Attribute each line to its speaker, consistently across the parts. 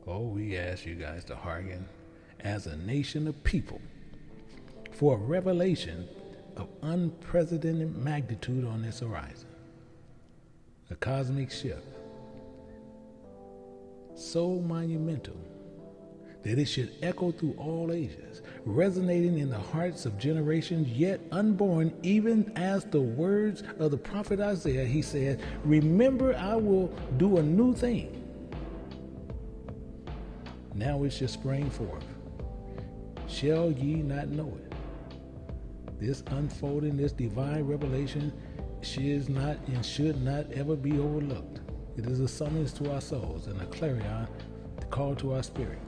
Speaker 1: Oh, we ask you guys to hearken as a nation of people for a revelation of unprecedented magnitude on this horizon. A cosmic shift so monumental that it should echo through all ages, resonating in the hearts of generations yet unborn, even as the words of the prophet Isaiah, he said, "Remember, I will do a new thing. Now it shall spring forth. Shall ye not know it?" This unfolding, this divine revelation is not and should not ever be overlooked. It is a summons to our souls and a clarion to call to our spirit.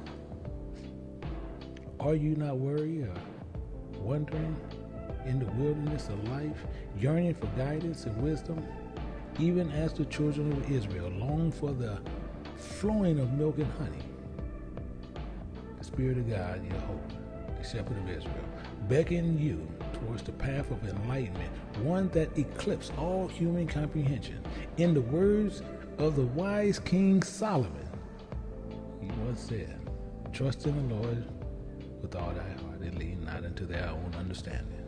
Speaker 1: Are you not worried or wandering in the wilderness of life, yearning for guidance and wisdom, even as the children of Israel long for the flowing of milk and honey? The Spirit of God, your hope, the Shepherd of Israel, beckon you towards the path of enlightenment, one that eclipses all human comprehension. In the words of the wise King Solomon, he once said, "Trust in the Lord with all thy heart, and lean not into their own understanding."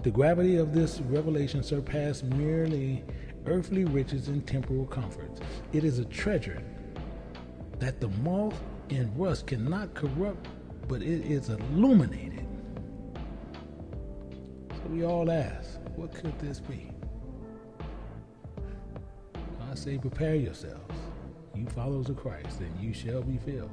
Speaker 1: The gravity of this revelation surpasses merely earthly riches and temporal comforts. It is a treasure that the moth and rust cannot corrupt, but it is illuminated. So we all ask, what could this be? I say, prepare yourselves, you followers of Christ, and you shall be filled,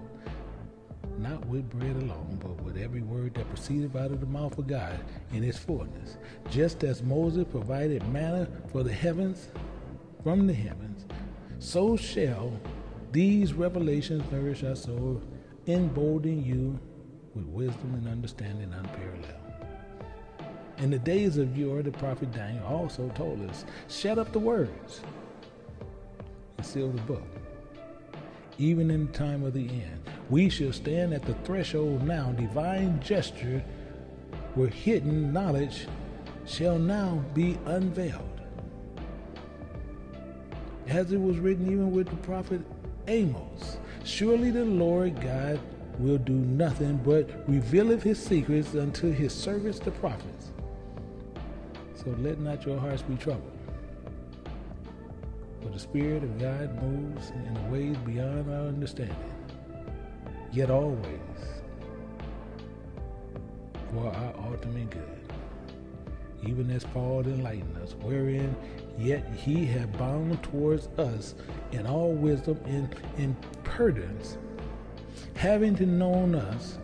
Speaker 1: not with bread alone, but with every word that proceedeth out of the mouth of God in its fullness. Just as Moses provided manna for the heavens, from the heavens, so shall these revelations nourish our soul, emboldening you with wisdom and understanding unparalleled. In the days of yore, the prophet Daniel also told us, shut up the words and seal the book. Even in the time of the end, we shall stand at the threshold now. Divine gesture where hidden knowledge shall now be unveiled. As it was written even with the prophet Amos, surely the Lord God will do nothing but revealeth his secrets unto his servants the prophets. So let not your hearts be troubled. For the Spirit of God moves in ways beyond our understanding, yet always for our ultimate good. Even as Paul enlightened us, wherein yet he had bound towards us in all wisdom and in prudence, having to known us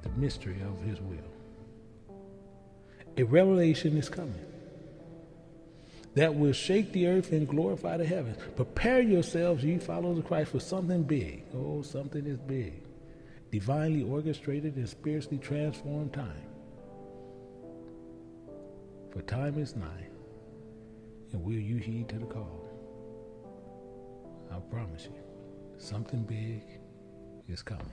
Speaker 1: the mystery of his will. A revelation is coming that will shake the earth and glorify the heavens. Prepare yourselves, ye followers of Christ, for something big. Oh, something is big. Divinely orchestrated and spiritually transformed time. For time is nigh, and will you heed to the call? I promise you, something big is coming.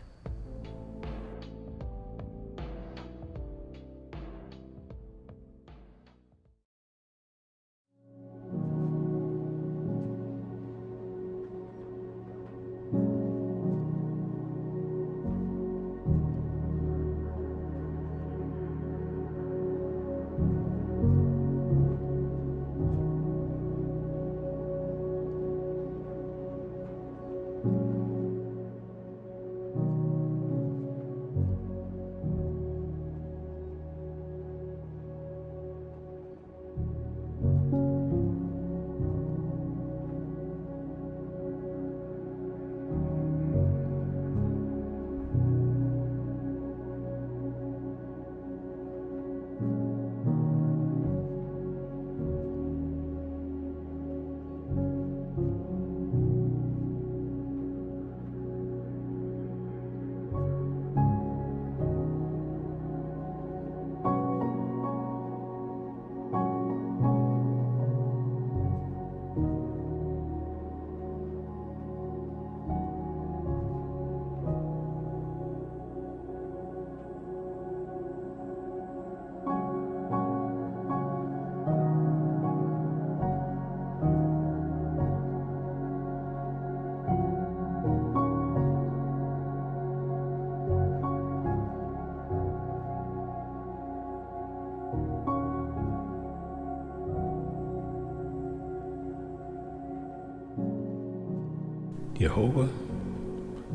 Speaker 1: Jehovah,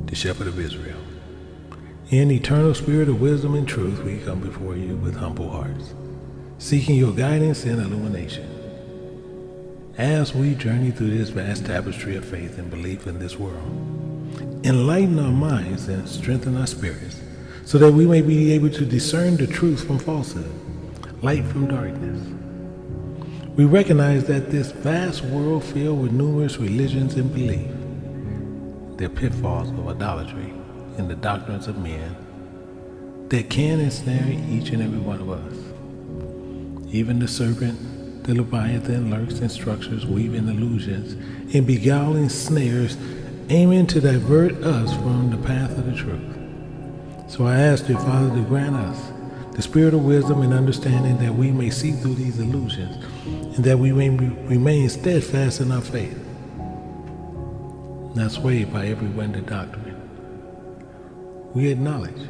Speaker 1: the Shepherd of Israel. In eternal spirit of wisdom and truth, we come before you with humble hearts, seeking your guidance and illumination. As we journey through this vast tapestry of faith and belief in this world, enlighten our minds and strengthen our spirits, so that we may be able to discern the truth from falsehood, light from darkness. We recognize that this vast world filled with numerous religions and beliefs, their pitfalls of idolatry and the doctrines of men that can ensnare each and every one of us. Even the serpent, the leviathan, lurks in structures, weaving illusions and beguiling snares, aiming to divert us from the path of the truth. So I ask you, Father, to grant us the spirit of wisdom and understanding, that we may see through these illusions and that we may remain steadfast in our faith, not swayed by every wind of doctrine. We acknowledge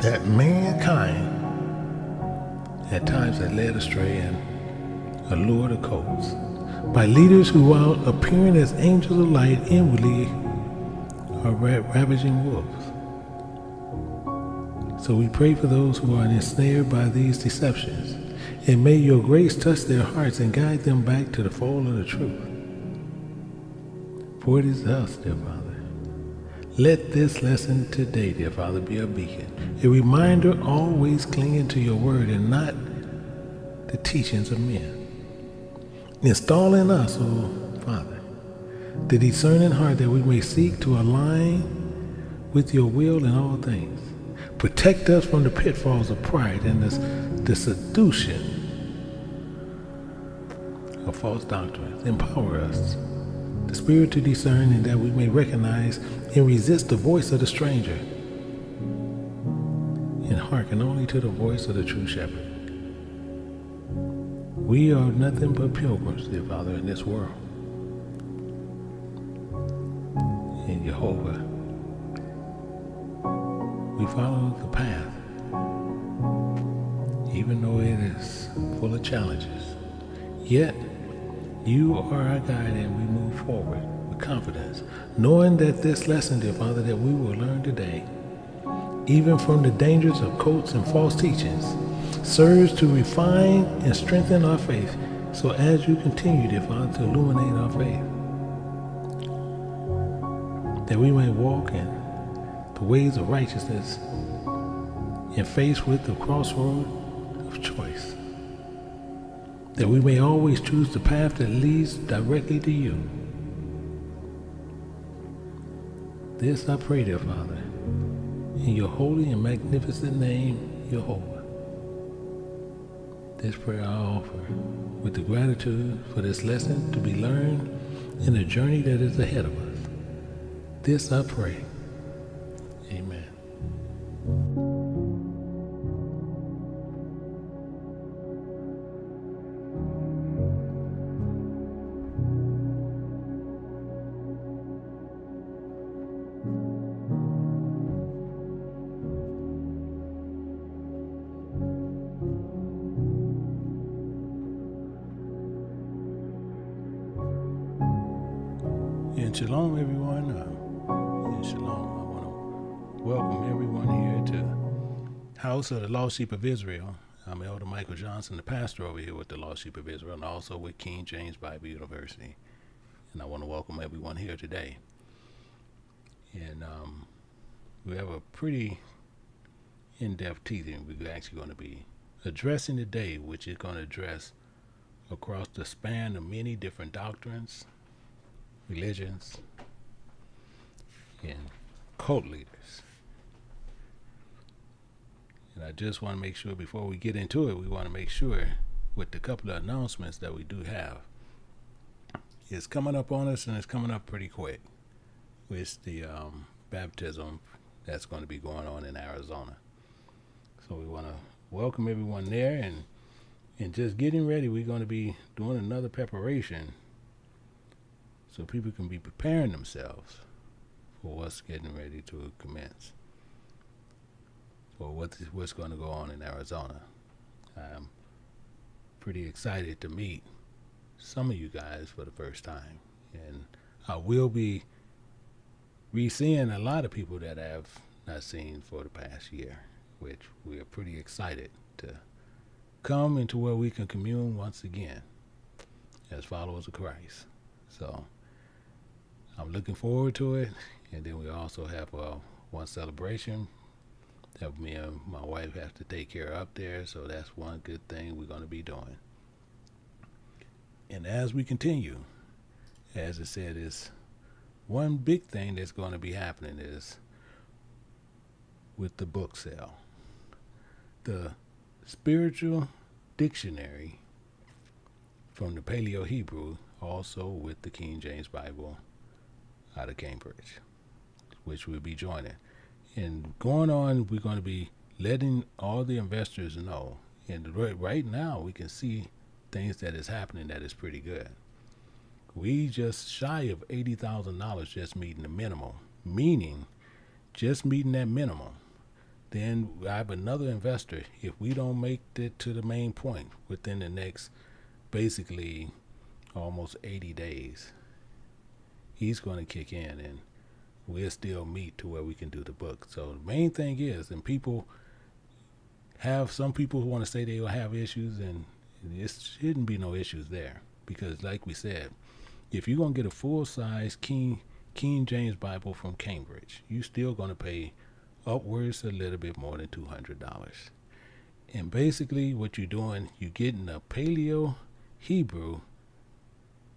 Speaker 1: that mankind at times has led astray and allured the cults by leaders who, while appearing as angels of light, inwardly are ravaging wolves. So we pray for those who are ensnared by these deceptions, and may your grace touch their hearts and guide them back to the fold of the truth. For it is us, dear Father. Let this lesson today, dear Father, be a beacon, a reminder always clinging to your word and not the teachings of men. Install in us, O Father, the discerning heart, that we may seek to align with your will in all things. Protect us from the pitfalls of pride and the seduction of false doctrines. Empower us, the spirit to discern, and that we may recognize and resist the voice of the stranger and hearken only to the voice of the true shepherd. We are nothing but pilgrims, dear Father, in this world. In Jehovah, we follow the path, even though it is full of challenges. Yet, you are our guide, and we move forward with confidence, knowing that this lesson, dear Father, that we will learn today, even from the dangers of cults and false teachings, serves to refine and strengthen our faith. So as you continue, dear Father, to illuminate our faith, that we may walk in the ways of righteousness and faced with the crossroad of choice, that we may always choose the path that leads directly to you. This I pray, dear Father, in your holy and magnificent name, Jehovah. This prayer I offer with the gratitude for this lesson to be learned in the journey that is ahead of us. This I pray. Amen. And shalom, everyone. Shalom. I want to welcome everyone here to House of the Lost Sheep of Israel. I'm Elder Michael Johnson, the pastor over here with the Lost Sheep of Israel, and also with King James Bible University. And I want to welcome everyone here today. And we have a pretty in-depth teaching we're actually going to be addressing today, which is going to address across the span of many different doctrines, religions, and cult leaders. And I just want to make sure, before we get into it, we want to make sure with the couple of announcements that we do have. It's coming up on us, and it's coming up pretty quick. It's the baptism that's going to be going on in Arizona. So we want to welcome everyone there, and just getting ready. We're going to be doing another preparation so people can be preparing themselves for what's getting ready to commence, or what's going to go on in Arizona. I'm pretty excited to meet some of you guys for the first time, And I will be re-seeing a lot of people that I have not seen for the past year, which we are pretty excited to come into where we can commune once again as followers of Christ. So I'm looking forward to it. And then we also have one celebration that me and my wife have to take care of up there. So that's one good thing we're going to be doing. And as we continue, as I said, is one big thing that's going to be happening is with the book sale. The spiritual dictionary from the Paleo Hebrew, also with the King James Bible out of Cambridge, which we'll be joining. And going on, we're going to be letting all the investors know. And right now, we can see things that is happening that is pretty good. We just shy of $80,000 just meeting the minimum, meaning just meeting that minimum. Then I have another investor. If we don't make it to the main point within the next, basically, almost 80 days, he's going to kick in and we'll still meet to where we can do the book. So the main thing is, and some people who want to say they will have issues, and it shouldn't be no issues there. Because like we said, if you're going to get a full-size King James Bible from Cambridge, you're still going to pay upwards a little bit more than $200. And basically what you're doing, you're getting a Paleo Hebrew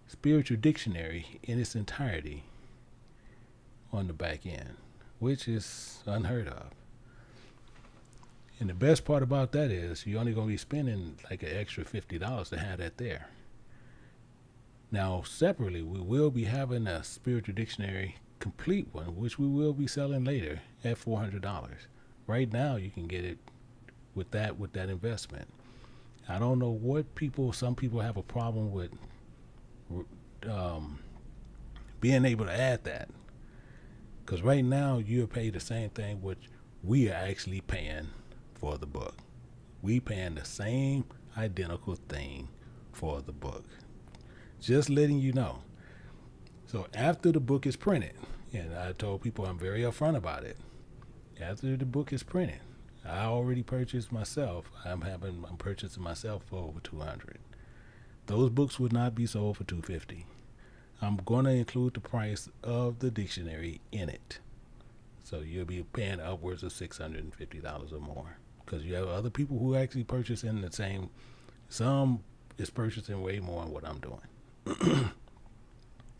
Speaker 1: spiritual dictionary in its entirety on the back end, which is unheard of. And the best part about that is you're only going to be spending like an extra $50 to have that there. Now, separately, we will be having a spiritual dictionary complete one, which we will be selling later at $400. Right now, you can get it with that investment. I don't know what some people have a problem with being able to add that. Because right now, you're paying the same thing which we are actually paying for the book. We paying the same identical thing for the book. Just letting you know. So after the book is printed, and I told people I'm very upfront about it. After the book is printed, I already purchased myself. I'm purchasing myself for over $200. Those books would not be sold for $250. I'm going to include the price of the dictionary in it. So you'll be paying upwards of $650 or more. Because you have other people who actually purchase in the same. Some is purchasing way more than what I'm doing.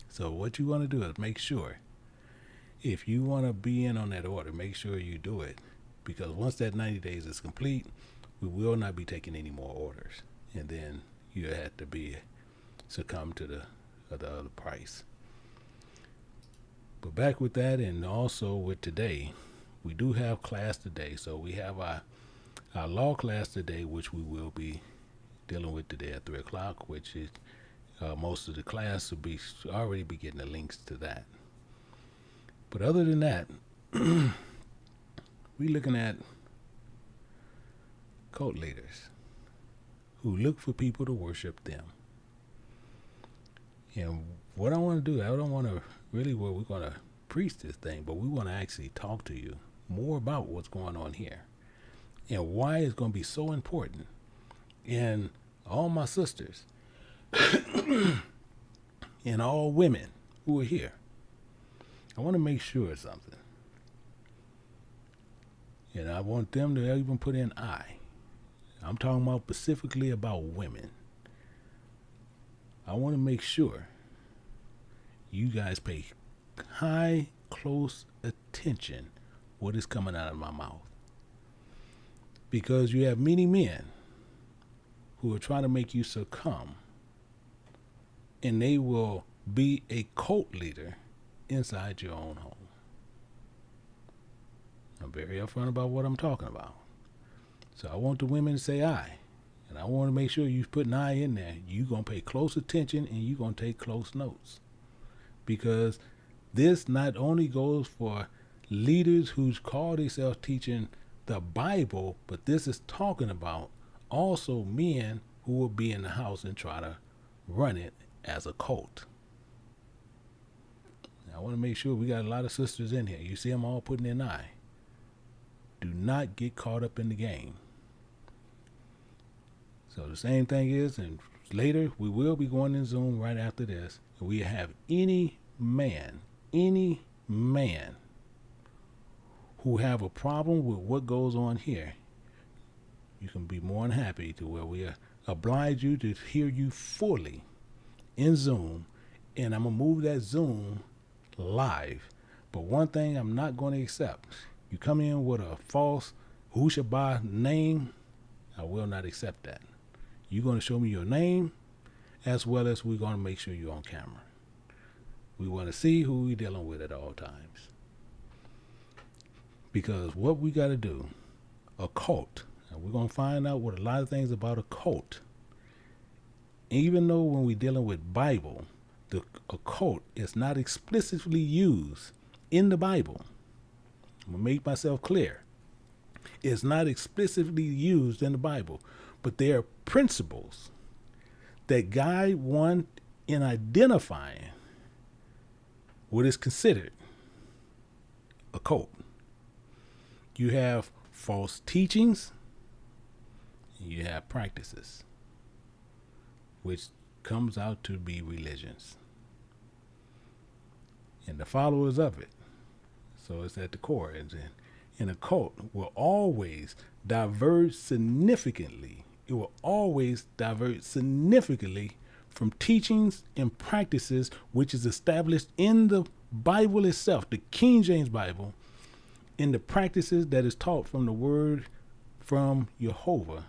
Speaker 1: So what you want to do is make sure, if you want to be in on that order, make sure you do it. Because once that 90 days is complete, we will not be taking any more orders. And then you have to succumb to the other price. But back with that, and also with today, we do have class today. So we have our law class today, which we will be dealing with today at 3 o'clock, which is most of the class will already be getting the links to that. But other than that, we're looking at cult leaders who look for people to worship them. And what I want to do, I don't want to really, we're going to preach this thing, but we want to actually talk to you more about what's going on here and why it's going to be so important. And all my sisters and all women who are here, I want to make sure of something. And I want them to even put in I. I'm talking about specifically about women. I want to make sure you guys pay high, close attention what is coming out of my mouth. Because you have many men who are trying to make you succumb, and they will be a cult leader inside your own home. I'm very upfront about what I'm talking about. So I want the women to say I. And I want to make sure you put an I in there. You're going to pay close attention and you're going to take close notes. Because this not only goes for leaders who call themselves teaching the Bible, but this is talking about also men who will be in the house and try to run it as a cult. want to make sure we got a lot of sisters in here. You see them all putting in eye. Do not get caught up in the game. So the same thing is, and later we will be going in Zoom right after this. We have any man who have a problem with what goes on here. You can be more than happy to where we oblige you to hear you fully in Zoom, and I'm gonna move that Zoom live. But one thing I'm not going to accept: you come in with a false Hushabah name. I will not accept that. You're going to show me your name, as well as we're going to make sure you're on camera. We want to see who we're dealing with at all times. Because what we got to do, a cult, and we're going to find out what a lot of things about a cult. Even though when we're dealing with Bible, the occult is not explicitly used in the Bible. I'm going to make myself clear. It's not explicitly used in the Bible, but there are principles that guide one in identifying what is considered a cult. You have false teachings, and you have practices, which comes out to be religions, and the followers of it. So it's at the core. And a cult will always diverge significantly. It will always diverge significantly from teachings and practices which is established in the Bible itself, the King James Bible, in the practices that is taught from the word from Jehovah,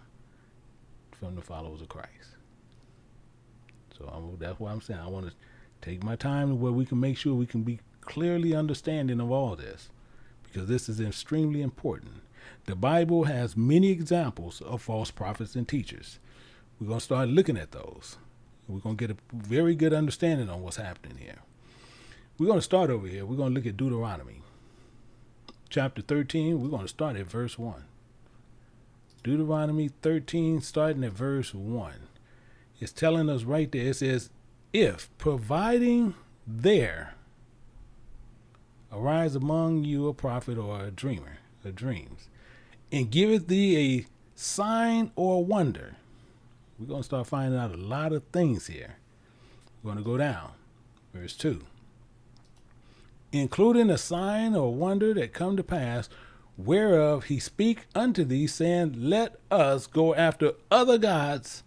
Speaker 1: from the followers of Christ. So that's why I'm saying I want to take my time where we can make sure we can be clearly understanding of all this, because this is extremely important. The Bible has many examples of false prophets and teachers. We're going to start looking at those. We're going to get a very good understanding on what's happening here. We're going to start over here. We're going to look at Deuteronomy chapter 13. We're going to start at verse 1. Deuteronomy 13, starting at verse 1. It's telling us right there. It says, if providing there arise among you a prophet or a dreamer of dreams, and giveth thee a sign or a wonder. We're going to start finding out a lot of things here. We're going to go down. Verse 2. Including a sign or wonder that come to pass, whereof he speak unto thee, saying, let us go after other gods.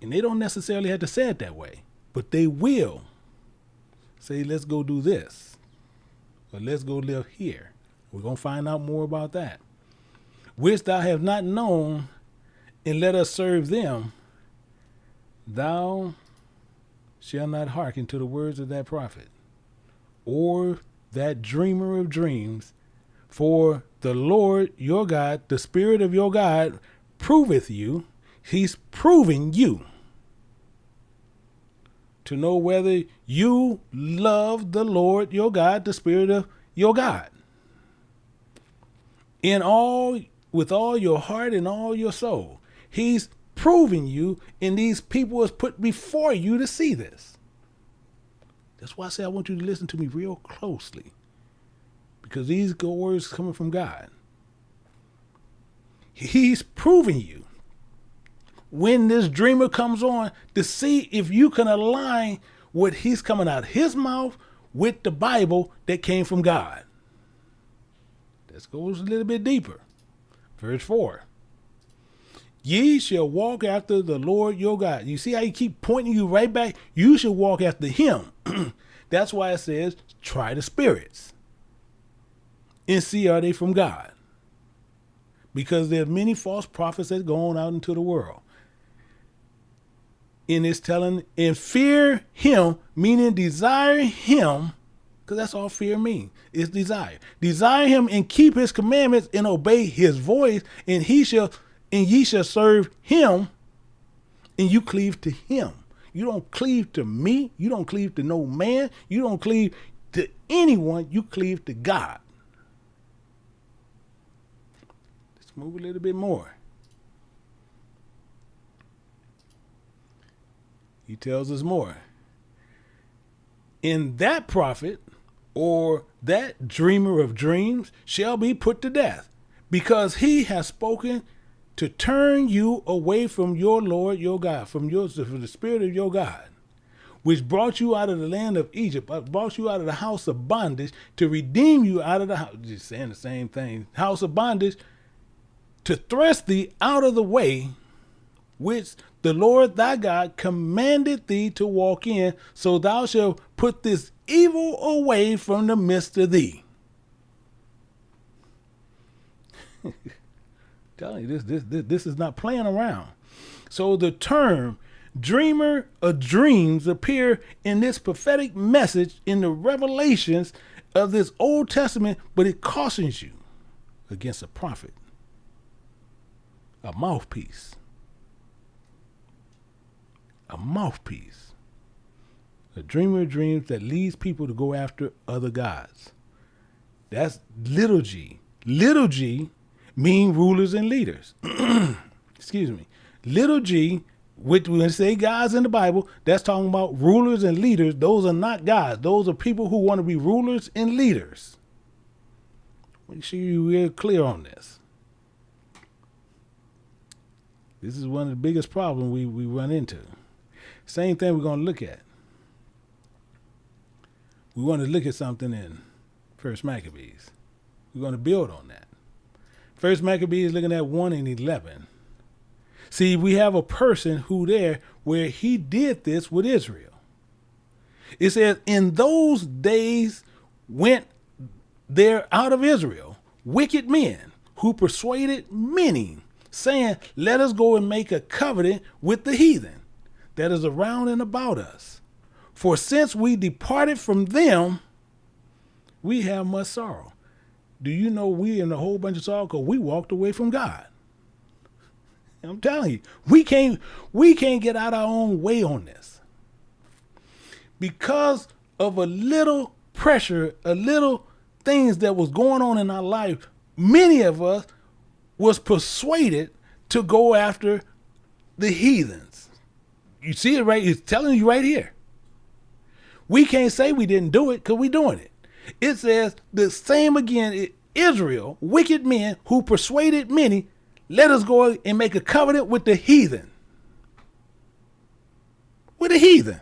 Speaker 1: And they don't necessarily have to say it that way, but they will say, let's go do this, or let's go live here. We're going to find out more about that. Which thou have not known, and let us serve them. Thou shalt not hearken to the words of that prophet, or that dreamer of dreams, for the Lord your God, the Spirit of your God, proveth you. He's proving you to know whether you love the Lord your God, the Spirit of your God, with all your heart and all your soul. He's proving you, and these people is put before you to see this. That's why I say I want you to listen to me real closely, because these words coming from God. He's proving you when this dreamer comes on to see if you can align what he's coming out of his mouth with the Bible that came from God. This goes a little bit deeper. Verse 4. Ye shall walk after the Lord your God. You see how he keep pointing you right back? You should walk after him. That's why it says, try the spirits and see are they from God. Because there are many false prophets that's going out into the world. And it's telling, and fear him, meaning desire him, because that's all fear means. It's desire. Desire him and keep his commandments and obey his voice, and ye shall serve him, and you cleave to him. You don't cleave to me. You don't cleave to no man. You don't cleave to anyone. You cleave to God. Let's move a little bit more. He tells us more. In that prophet, or that dreamer of dreams shall be put to death, because he has spoken to turn you away from your Lord, your God, from the spirit of your God, which brought you out of the land of Egypt, brought you out of the house of bondage, to redeem you out of the house, just saying the same thing, house of bondage, to thrust thee out of the way, which the Lord thy God commanded thee to walk in, so thou shalt put this evil away from the midst of thee. Telling you, this is not playing around. So the term dreamer of dreams appear in this prophetic message in the revelations of this Old Testament, but it cautions you against a prophet, a mouthpiece, a dreamer of dreams that leads people to go after other gods. That's little g. Little g mean rulers and leaders. Excuse me. Little g, when they say gods in the Bible, that's talking about rulers and leaders. Those are not gods. Those are people who want to be rulers and leaders. Make sure you're clear on this. This is one of the biggest problems we run into. Same thing we're going to look at. We want to look at something in First Maccabees. We're going to build on that. First Maccabees, looking at 1 and 11. See, we have a person who there where he did this with Israel. It says, in those days went there out of Israel wicked men who persuaded many, saying, let us go and make a covenant with the heathen that is around and about us. For since we departed from them, we have much sorrow. Do you know we in a whole bunch of sorrow because we walked away from God? I'm telling you, we can't get out our own way on this. Because of a little pressure, a little things that was going on in our life, many of us was persuaded to go after the heathens. You see it right, it's telling you right here. We can't say we didn't do it because we're doing it. It says the same again, Israel, wicked men who persuaded many, let us go and make a covenant with the heathen. With the heathen.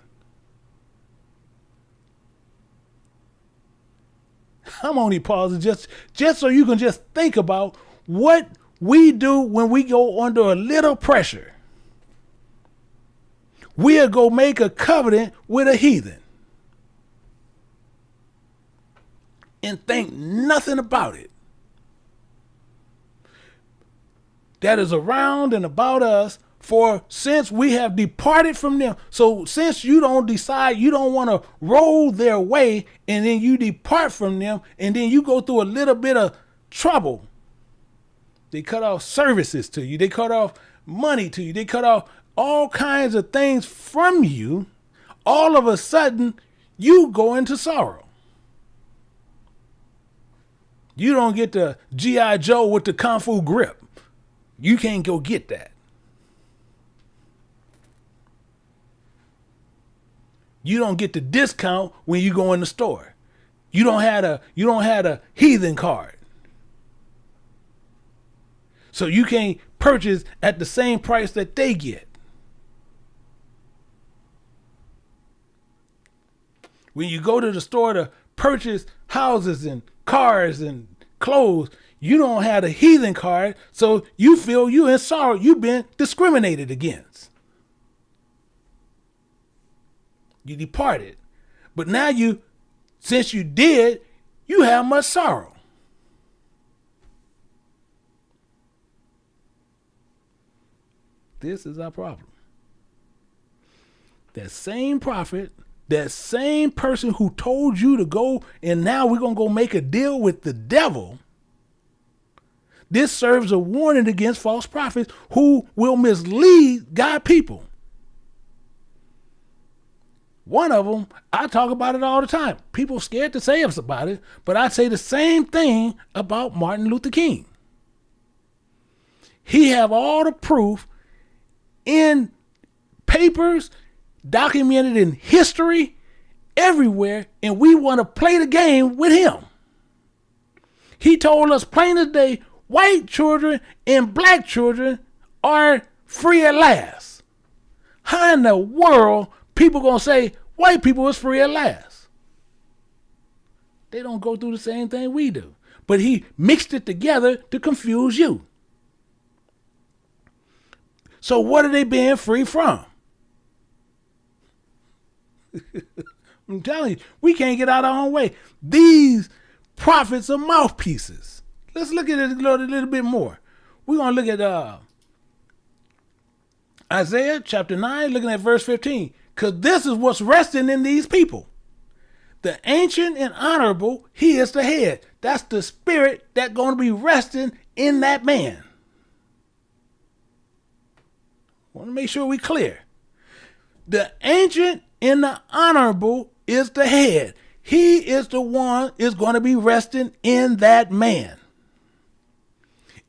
Speaker 1: I'm only pausing just so you can just think about what we do when we go under a little pressure. We'll go make a covenant with a heathen and think nothing about it. That is around and about us, for since we have departed from them. So since you don't decide, you don't want to roll their way, and then you depart from them, and then you go through a little bit of trouble. They cut off services to you. They cut off money to you. They cut off all kinds of things from you. All of a sudden, you go into sorrow. You don't get the G.I. Joe with the Kung Fu grip. You can't go get that. You don't get the discount when you go in the store. You don't have a heathen card. So you can't purchase at the same price that they get. When you go to the store to purchase houses and cars and clothes, you don't have the heathen card, so you feel you in sorrow. You've been discriminated against. You departed. But now since you did, you have much sorrow. This is our problem. That same prophet, that same person who told you to go, and now we're going to go make a deal with the devil. This serves a warning against false prophets who will mislead God people. One of them, I talk about it all the time. People scared to say about it, but I say the same thing about Martin Luther King. He have all the proof in papers, documented in history, everywhere, and we want to play the game with him. He told us plain as day, white children and black children are free at last. How in the world people gonna say white people is free at last? They don't go through the same thing we do. But he mixed it together to confuse you. So what are they being free from? I'm telling you, we can't get out our own way. These prophets are mouthpieces. Let's look at it a little bit more. We're going to look at Isaiah chapter 9, looking at verse 15. Because this is what's resting in these people. The ancient and honorable, he is the head. That's the spirit that's going to be resting in that man. Want to make sure we're clear. The ancient and the honorable is the head. He is the one is going to be resting in that man.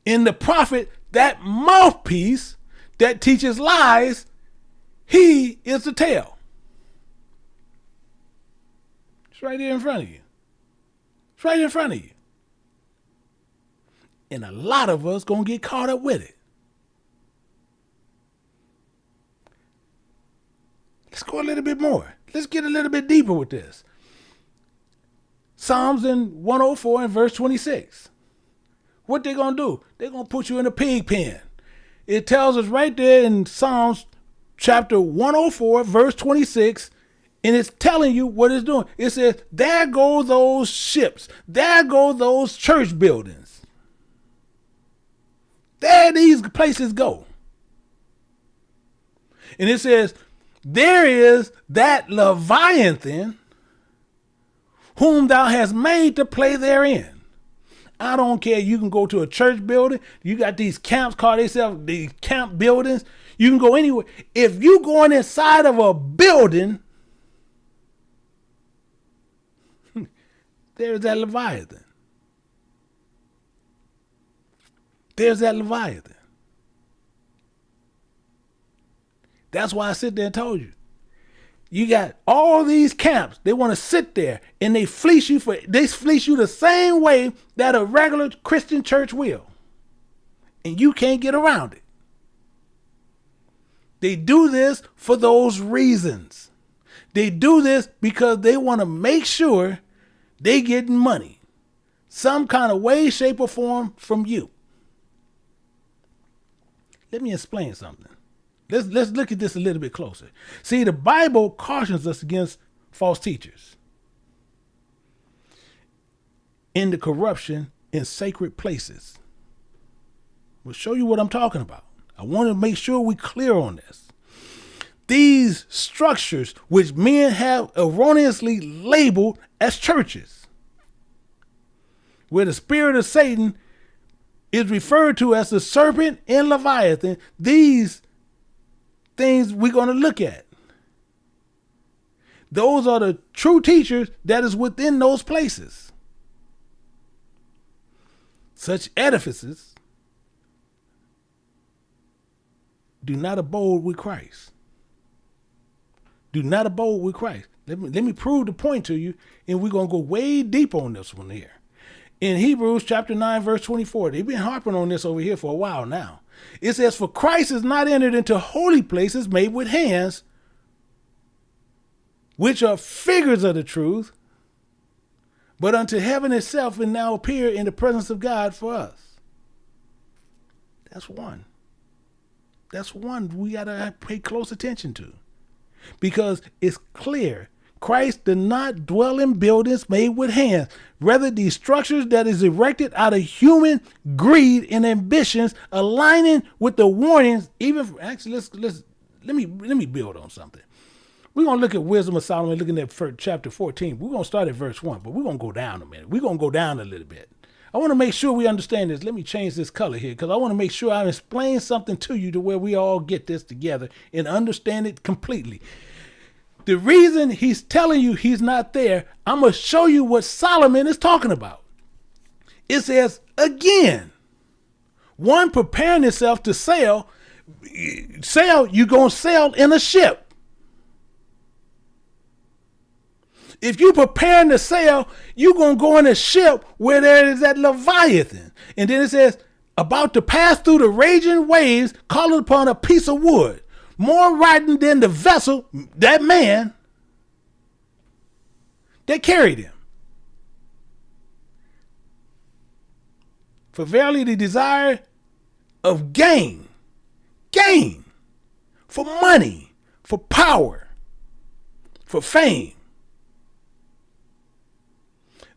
Speaker 1: In the prophet, that mouthpiece that teaches lies, he is the tail. It's right here in front of you. It's right in front of you. And a lot of us going to get caught up with it. Let's go a little bit more. Let's get a little bit deeper with this. Psalms in 104 and verse 26. What they going to do? They're going to put you in a pig pen. It tells us right there in Psalms chapter 104, verse 26, and it's telling you what it's doing. It says, there go those ships. There go those church buildings. There these places go. And it says, there is that Leviathan whom thou hast made to play therein. I don't care. You can go to a church building. You got these camps, call themselves these camp buildings. You can go anywhere. If you going inside of a building, there's that Leviathan. There's that Leviathan. That's why I sit there and told you. You got all these camps. They want to sit there and they fleece you the same way that a regular Christian church will. And you can't get around it. They do this for those reasons. They do this because they want to make sure they getting money. Some kind of way, shape, or form from you. Let me explain something. Let's look at this a little bit closer. See, the Bible cautions us against false teachers in the corruption in sacred places. We'll show you what I'm talking about. I want to make sure we're clear on this. These structures which men have erroneously labeled as churches, where the spirit of Satan is referred to as the serpent and Leviathan, these things we're going to look at. Those are the true teachers that is within those places. Such edifices do not abode with Christ. Do not abode with Christ. Let me prove the point to you, and we're going to go way deep on this one here. In Hebrews chapter 9, verse 24, they've been harping on this over here for a while now. It says, for Christ is not entered into holy places made with hands, which are figures of the truth, but unto heaven itself and now appear in the presence of God for us. That's one. That's one we got to pay close attention to. Because it's clear Christ did not dwell in buildings made with hands. Rather, these structures that is erected out of human greed and ambitions, aligning with the warnings. Actually, let me build on something. We're gonna look at Wisdom of Solomon, looking at chapter 14. We're gonna start at verse 1, but we're gonna go down a minute. We're gonna go down a little bit. I want to make sure we understand this. Let me change this color here because I want to make sure I explain something to you to where we all get this together and understand it completely. The reason he's telling you he's not there, I'm going to show you what Solomon is talking about. It says, again, one preparing himself to sail, you're going to sail in a ship. If you preparing to sail, you're going to go in a ship where there is that Leviathan. And then it says, about to pass through the raging waves, calling upon a piece of wood, more riding than the vessel, that man, that carried him. For verily the desire of gain, for money, for power, for fame,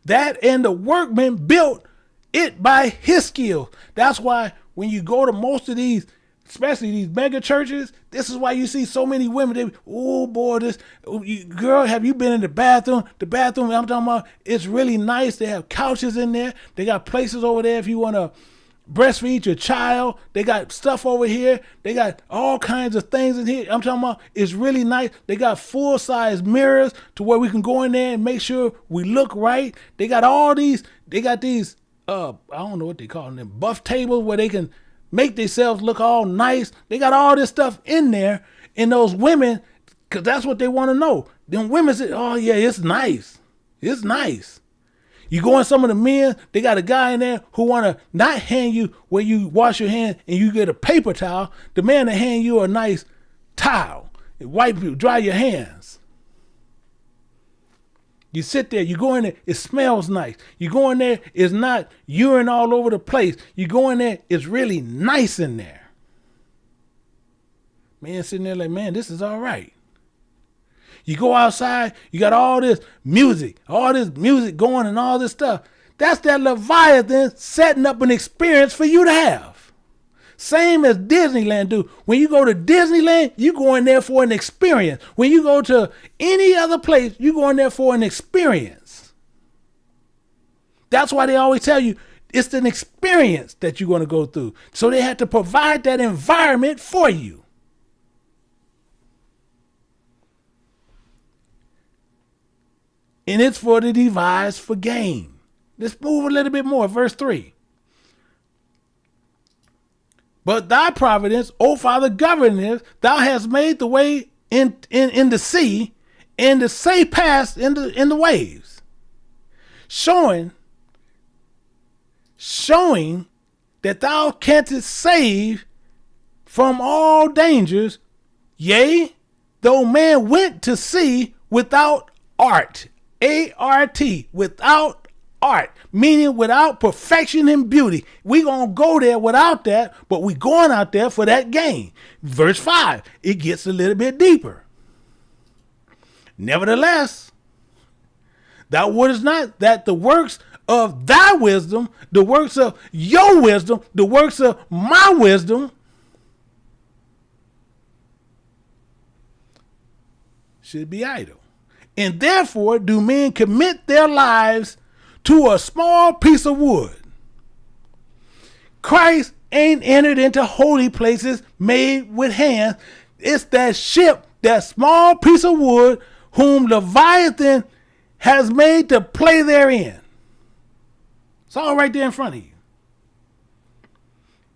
Speaker 1: that and the workman built it by his skill. That's why when you go to most of these, especially these mega churches, this is why you see so many women. They, oh boy, girl, have you been in the bathroom? The bathroom I'm talking about, it's really nice. They have couches in there. They got places over there if you want to breastfeed your child. They got stuff over here. They got all kinds of things in here. I'm talking about, it's really nice. They got full-size mirrors to where we can go in there and make sure we look right. They got all these, I don't know what they call them, buff tables where they can make themselves look all nice. They got all this stuff in there, and those women, because that's what they want to know. Them women say, oh yeah, it's nice. It's nice. You go in some of the men, they got a guy in there who want to not hand you where you wash your hands and you get a paper towel. The man to hand you a nice towel, wipe you, dry your hands. You sit there, you go in there, it smells nice. You go in there, it's not urine all over the place. You go in there, it's really nice in there. Man sitting there like, man, this is all right. You go outside, you got all this music going and all this stuff. That's that Leviathan setting up an experience for you to have. Same as Disneyland do. When you go to Disneyland, you go in there for an experience. When you go to any other place, you go in there for an experience. That's why they always tell you it's an experience that you're going to go through. So they have to provide that environment for you. And it's for the devised for gain. Let's move a little bit more. Verse 3. But thy providence, O Father, governeth, thou hast made the way in the sea, and the sea passed in the waves. Showing that thou canst save from all dangers, yea, though man went to sea without art. A-R-T, without art, meaning without perfection and beauty. We gonna go there without that, but we going out there for that gain. Verse 5, it gets a little bit deeper. Nevertheless, thou wouldest not that the works of thy wisdom, the works of your wisdom, the works of my wisdom should be idle. And therefore do men commit their lives to a small piece of wood. Christ ain't entered into holy places made with hands. It's that ship, that small piece of wood, whom Leviathan has made to play therein. It's all right there in front of you.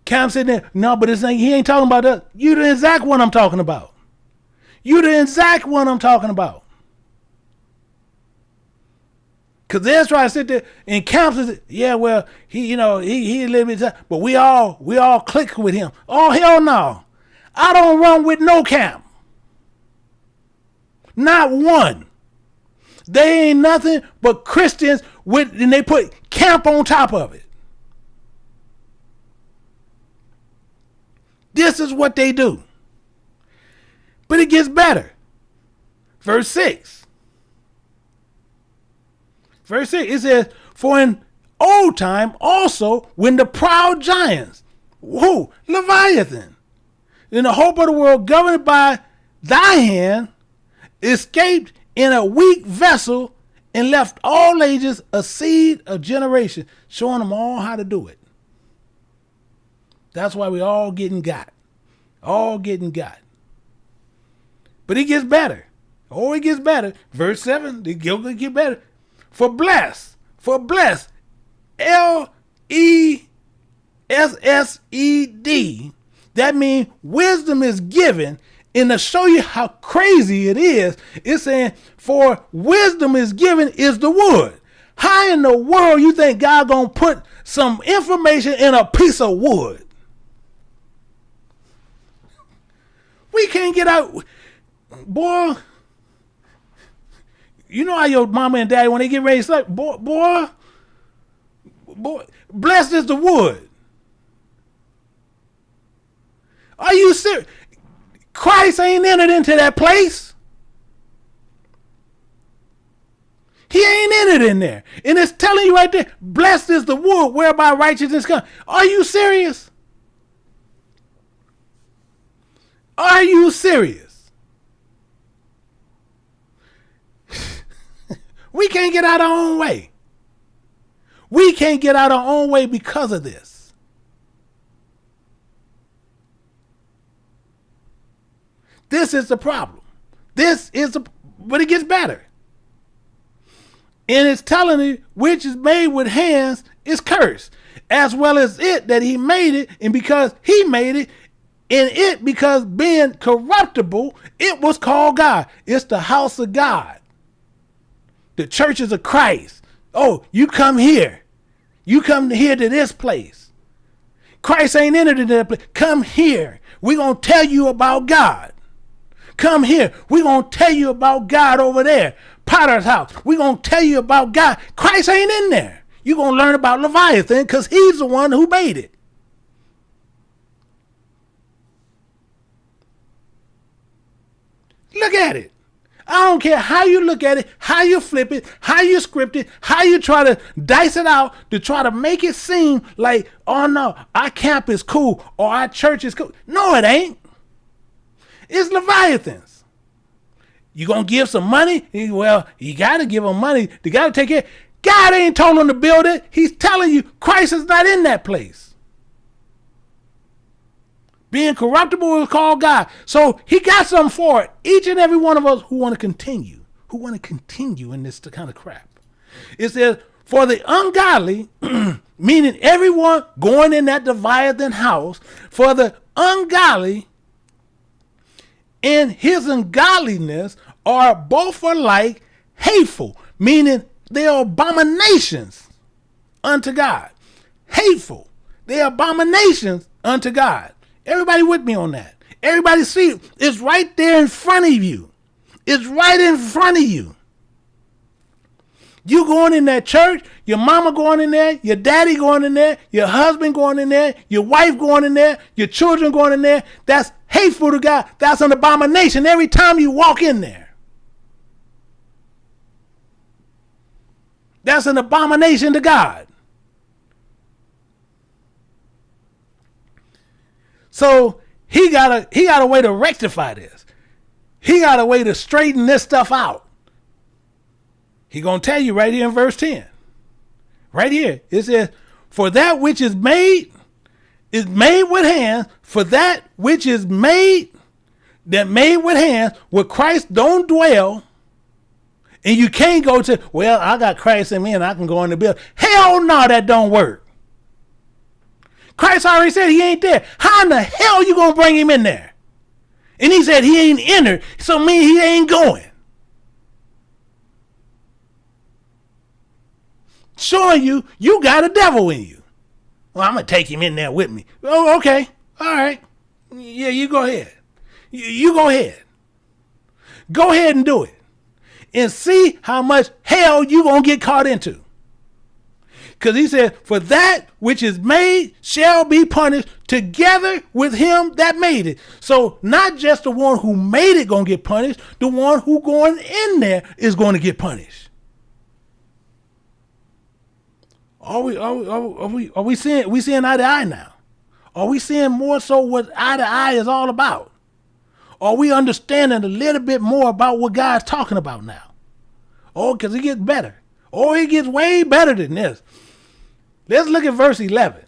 Speaker 1: Cam said there, no, but he ain't talking about that. You the exact one I'm talking about. You the exact one I'm talking about. Cause they're trying to sit there and counsel. Yeah, well, he a little bit, but we all click with him. Oh hell no, I don't run with no camp. Not one. They ain't nothing but Christians and they put camp on top of it. This is what they do. But it gets better. Verse 6. Verse 6, it says, for in old time also, when the proud giants, Leviathan, in the hope of the world governed by thy hand, escaped in a weak vessel and left all ages a seed of generation, showing them all how to do it. That's why we all getting got. All getting got. But it gets better. Oh, it gets better. Verse 7, it get better. For blessed, L-E-S-S-E-D, that means wisdom is given And to show you how crazy it is, it's saying, for wisdom is given is the wood. How in the world you think God gonna put some information in a piece of wood? We can't get out. Boy, you know how your mama and daddy, when they get ready to sleep, boy, blessed is the wood. Are you serious? Christ ain't entered into that place. He ain't entered in there. And it's telling you right there, blessed is the wood whereby righteousness comes. Are you serious? Are you serious? We can't get out our own way. We can't get out our own way because of this. This is the problem. But it gets better. And it's telling you, which is made with hands is cursed, as well as it that he made it, and because he made it, in it, because being corruptible, it was called God. It's the house of God. The churches of Christ. Oh, you come here. You come here to this place. Christ ain't entered into that place. Come here. We're going to tell you about God. Come here. We're going to tell you about God over there. Potter's house. We're going to tell you about God. Christ ain't in there. You're going to learn about Leviathan because he's the one who made it. Look at it. I don't care how you look at it, how you flip it, how you script it, how you try to dice it out to try to make it seem like, oh no, our camp is cool or our church is cool. No, it ain't. It's Leviathans. You gonna give some money? Well, you gotta give them money. They gotta take care. God ain't told them to build it. He's telling you Christ is not in that place. Being corruptible is called God. So he got something for it. Each and every one of us who want to continue in this kind of crap. It says, for the ungodly, meaning everyone going in that Leviathan house, for the ungodly and his ungodliness are both alike hateful, meaning they are abominations unto God. Hateful. They are abominations unto God. Everybody with me on that. Everybody see it. It's right there in front of you. It's right in front of you. You going in that church, your mama going in there, your daddy going in there, your husband going in there, your wife going in there, your children going in there. That's hateful to God. That's an abomination every time you walk in there. That's an abomination to God. So he got a way to rectify this. He got a way to straighten this stuff out. He gonna tell you right here in verse 10. Right here. It says, for that which is made with hands, for that which is made with hands, where Christ don't dwell, and you can't go to, well, I got Christ in me and I can go in the building. Hell no, that don't work. Christ already said he ain't there. How in the hell you gonna bring him in there? And he said he ain't entered, so mean he ain't going. Showing you got a devil in you. Well, I'm gonna take him in there with me. Oh, okay. All right. Yeah, you go ahead. You go ahead. Go ahead and do it. And see how much hell you gonna get caught into. Because he said, for that which is made shall be punished together with him that made it. So not just the one who made it going to get punished, the one who going in there is going to get punished. Are we seeing eye to eye now? Are we seeing more so what eye to eye is all about? Are we understanding a little bit more about what God's talking about now? Oh, because it gets better. Oh, it gets way better than this. Let's look at verse 11.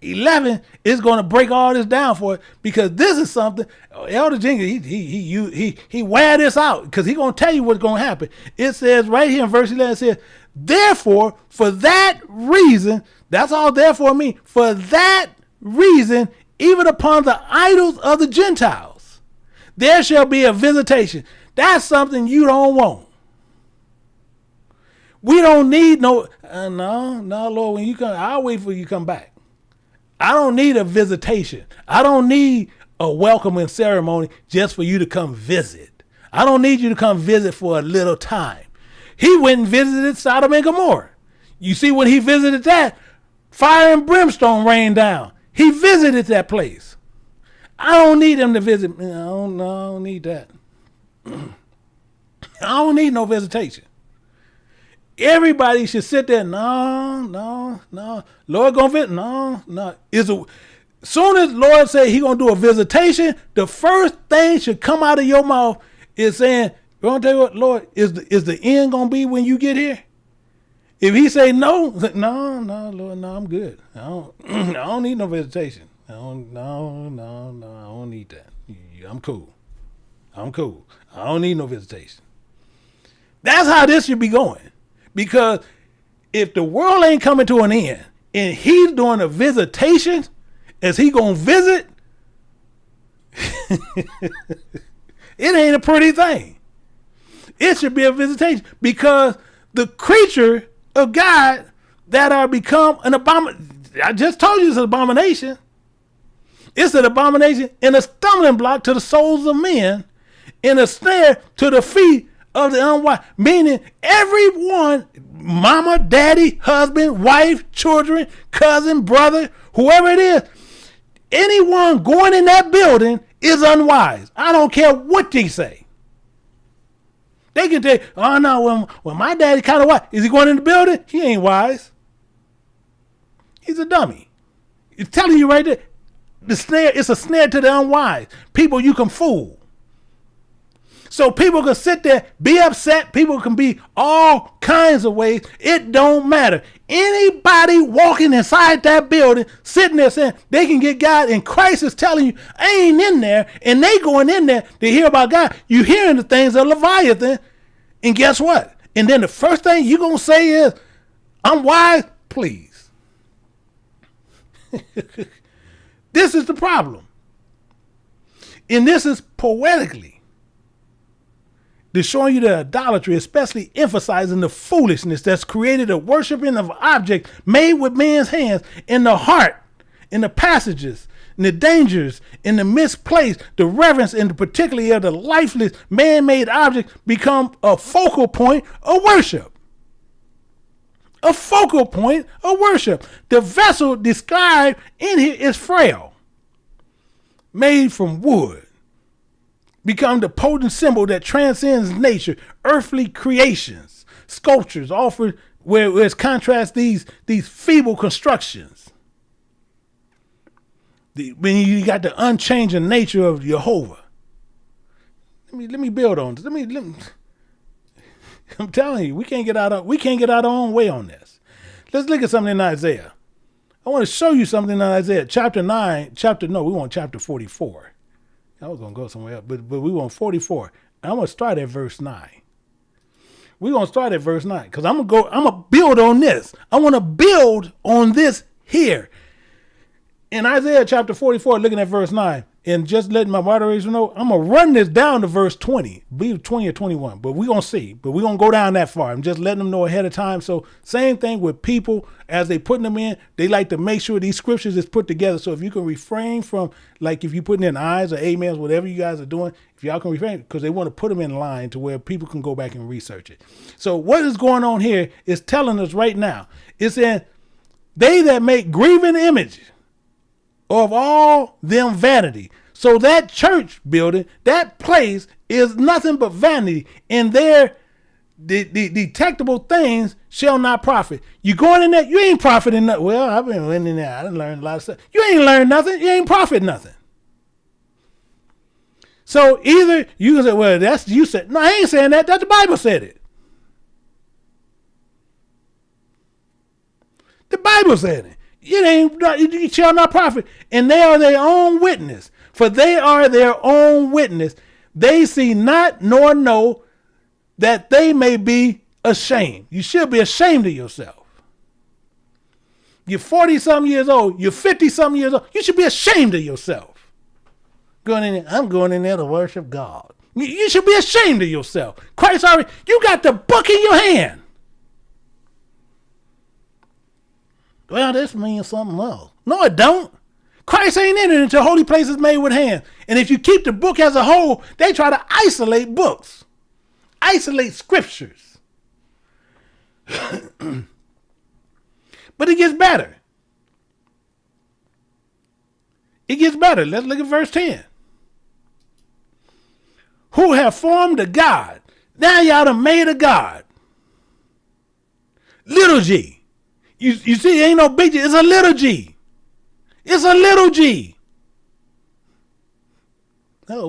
Speaker 1: 11 is going to break all this down for it, because this is something Elder Jenkins, he wear this out, because he's going to tell you what's going to happen. It says right here in verse 11, it says, therefore, for that reason, that's all therefore mean, for that reason, even upon the idols of the Gentiles. there shall be a visitation. That's something you don't want. We don't need no, Lord, when you come, I'll wait for you to come back. I don't need a visitation. I don't need a welcoming ceremony just for you to come visit. I don't need you to come visit for a little time. He went and visited Sodom and Gomorrah. You see, when he visited that, fire and brimstone rained down. He visited that place. I don't need him to visit. I don't need that. I don't need no visitation. Everybody should sit there. No. Lord gonna visit. No. Soon as Lord say he gonna do a visitation, the first thing should come out of your mouth is saying, "I'm gonna tell you what, Lord, is the end gonna be when you get here?" If he say no, Lord, no, I'm good. I don't need no visitation. I don't need that. I'm cool. I don't need no visitation. That's how this should be going. Because if the world ain't coming to an end and he's doing a visitation, is he going to visit? It ain't a pretty thing. It should be a visitation because the creature of God that are become an abomination. I just told you it's an abomination. It's an abomination and a stumbling block to the souls of men and a snare to the feet of the unwise. Meaning everyone, mama, daddy, husband, wife, children, cousin, brother, whoever it is, anyone going in that building is unwise. I don't care what they say. They can say, "Oh no, when my daddy kind of wise." Is he going in the building? He ain't wise. He's a dummy. It's telling you right there. The snare, it's a snare to the unwise. People you can fool. So people can sit there, be upset. People can be all kinds of ways. It don't matter. Anybody walking inside that building, sitting there saying they can get God, and Christ is telling you, I ain't in there, and they going in there to hear about God. You hearing the things of Leviathan, and guess what? And then the first thing you going to say is, I'm wise, please. This is the problem. And this is poetically. They're showing you the idolatry, especially emphasizing the foolishness that's created a worshiping of objects made with man's hands in the heart, in the passages, in the dangers, in the misplaced, the reverence, and particularly of the lifeless man-made object become a focal point of worship. A focal point of worship. The vessel described in here is frail, made from wood. Become the potent symbol that transcends nature, earthly creations, sculptures offered where it's contrast these feeble constructions. When you got the unchanging nature of Jehovah. Let me build on this. Let me I'm telling you, we can't get out our own way on this. Let's look at something in Isaiah. I want to show you something in Isaiah chapter 44. I was going to go somewhere else, but we want 44. And I'm going to start at verse 9. We're going to start at verse 9 because I'm going to build on this. I want to build on this here. In Isaiah chapter 44, looking at verse 9, and just letting my moderators know, I'm going to run this down to verse 20, be 20 or 21, but we're going to see, but we're going to go down that far. I'm just letting them know ahead of time. So same thing with people as they putting them in, they like to make sure these scriptures is put together. So if you can refrain from, like if you putting in ayes or amens, whatever you guys are doing, if y'all can refrain, because they want to put them in line to where people can go back and research it. So what is going on here is telling us right now, it's saying they that make graven images of all them vanity. So that church building, that place is nothing but vanity, and their the detectable things shall not profit. You going in there, you ain't profiting nothing. Well, I've been in there, I done learned a lot of stuff. You ain't learned nothing, you ain't profit nothing. So either you can say, well, that's you said. No, I ain't saying that. That the Bible said it. The Bible said it. You shall not profit. And they are their own witness. For they are their own witness. They see not nor know that they may be ashamed. You should be ashamed of yourself. You're 40-something years old. You're 50-something years old. You should be ashamed of yourself. I'm going in there to worship God. You should be ashamed of yourself. Christ already, you got the book in your hand. Well, this means something else. No, it don't. Christ ain't in it until holy places made with hands. And if you keep the book as a whole, they try to isolate books. Isolate scriptures. But it gets better. It gets better. Let's look at verse 10. Who have formed a God. Now y'all done made a God. Little g. You see, ain't no big G. It's a little g. It's a little g. Oh,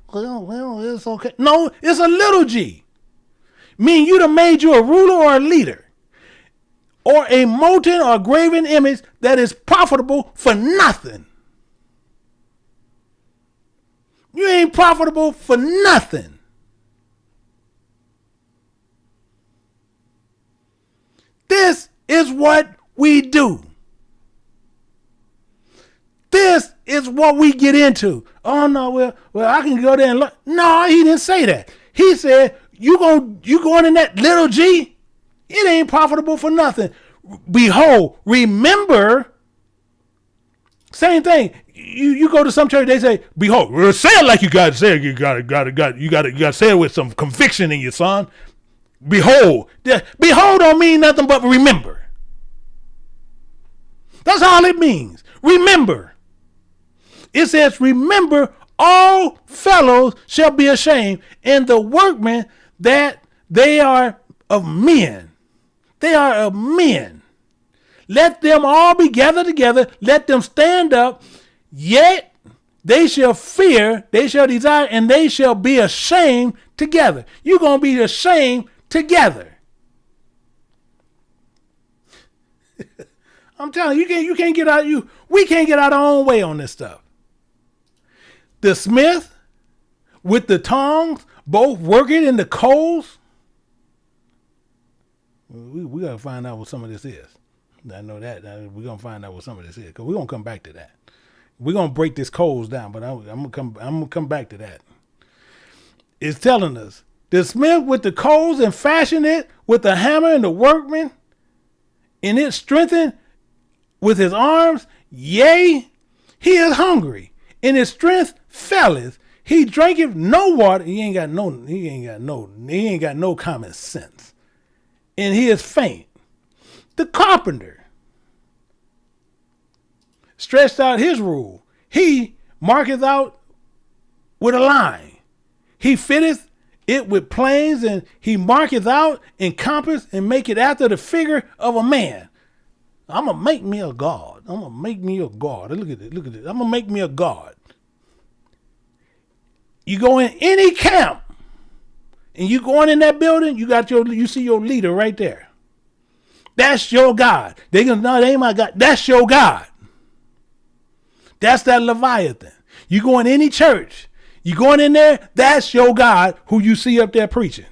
Speaker 1: well, it's okay. No, it's a little g. Meaning you done made you a ruler or a leader. Or a molten or graven image that is profitable for nothing. You ain't profitable for nothing. This is what we do. This is what we get into. Oh no, well I can go there and look. No, he didn't say that. He said you going in that little g. It ain't profitable for nothing. Behold, remember. Same thing. You go to some church, they say, behold, well, say it like you got to say it. You got to say it with some conviction in you, son. Behold. Behold don't mean nothing but remember. That's all it means. Remember. It says, remember, all fellows shall be ashamed, and the workmen that they are of men. They are of men. Let them all be gathered together. Let them stand up. Yet they shall fear, they shall desire, and they shall be ashamed together. You're going to be ashamed together. I'm telling you, you can't get out. We can't get out our own way on this stuff. The smith with the tongs, both working in the coals. We got to find out what some of this is. I know that. We're going to find out what some of this is, because we're going to come back to that. We're going to break this coals down, but I'm going to come back to that. It's telling us, the smith with the coals and fashion it with the hammer and the workman, and it strengthened with his arms. Yea, he is hungry, and his strength faileth. He drinketh no water. He ain't got no common sense. And he is faint. The carpenter stretched out his rule. He marketh out with a line. He fitteth it with planes, and he marketh out and compass and make it after the figure of a man. I'm going to make me a god. I'm going to make me a god. Look at it. Look at it. I'm going to make me a god. You go in any camp and you going in that building, you see your leader right there. That's your God. They gonna, no, they ain't my God. That's your God. That's that Leviathan. You go in any church, you going in there, that's your God who you see up there preaching.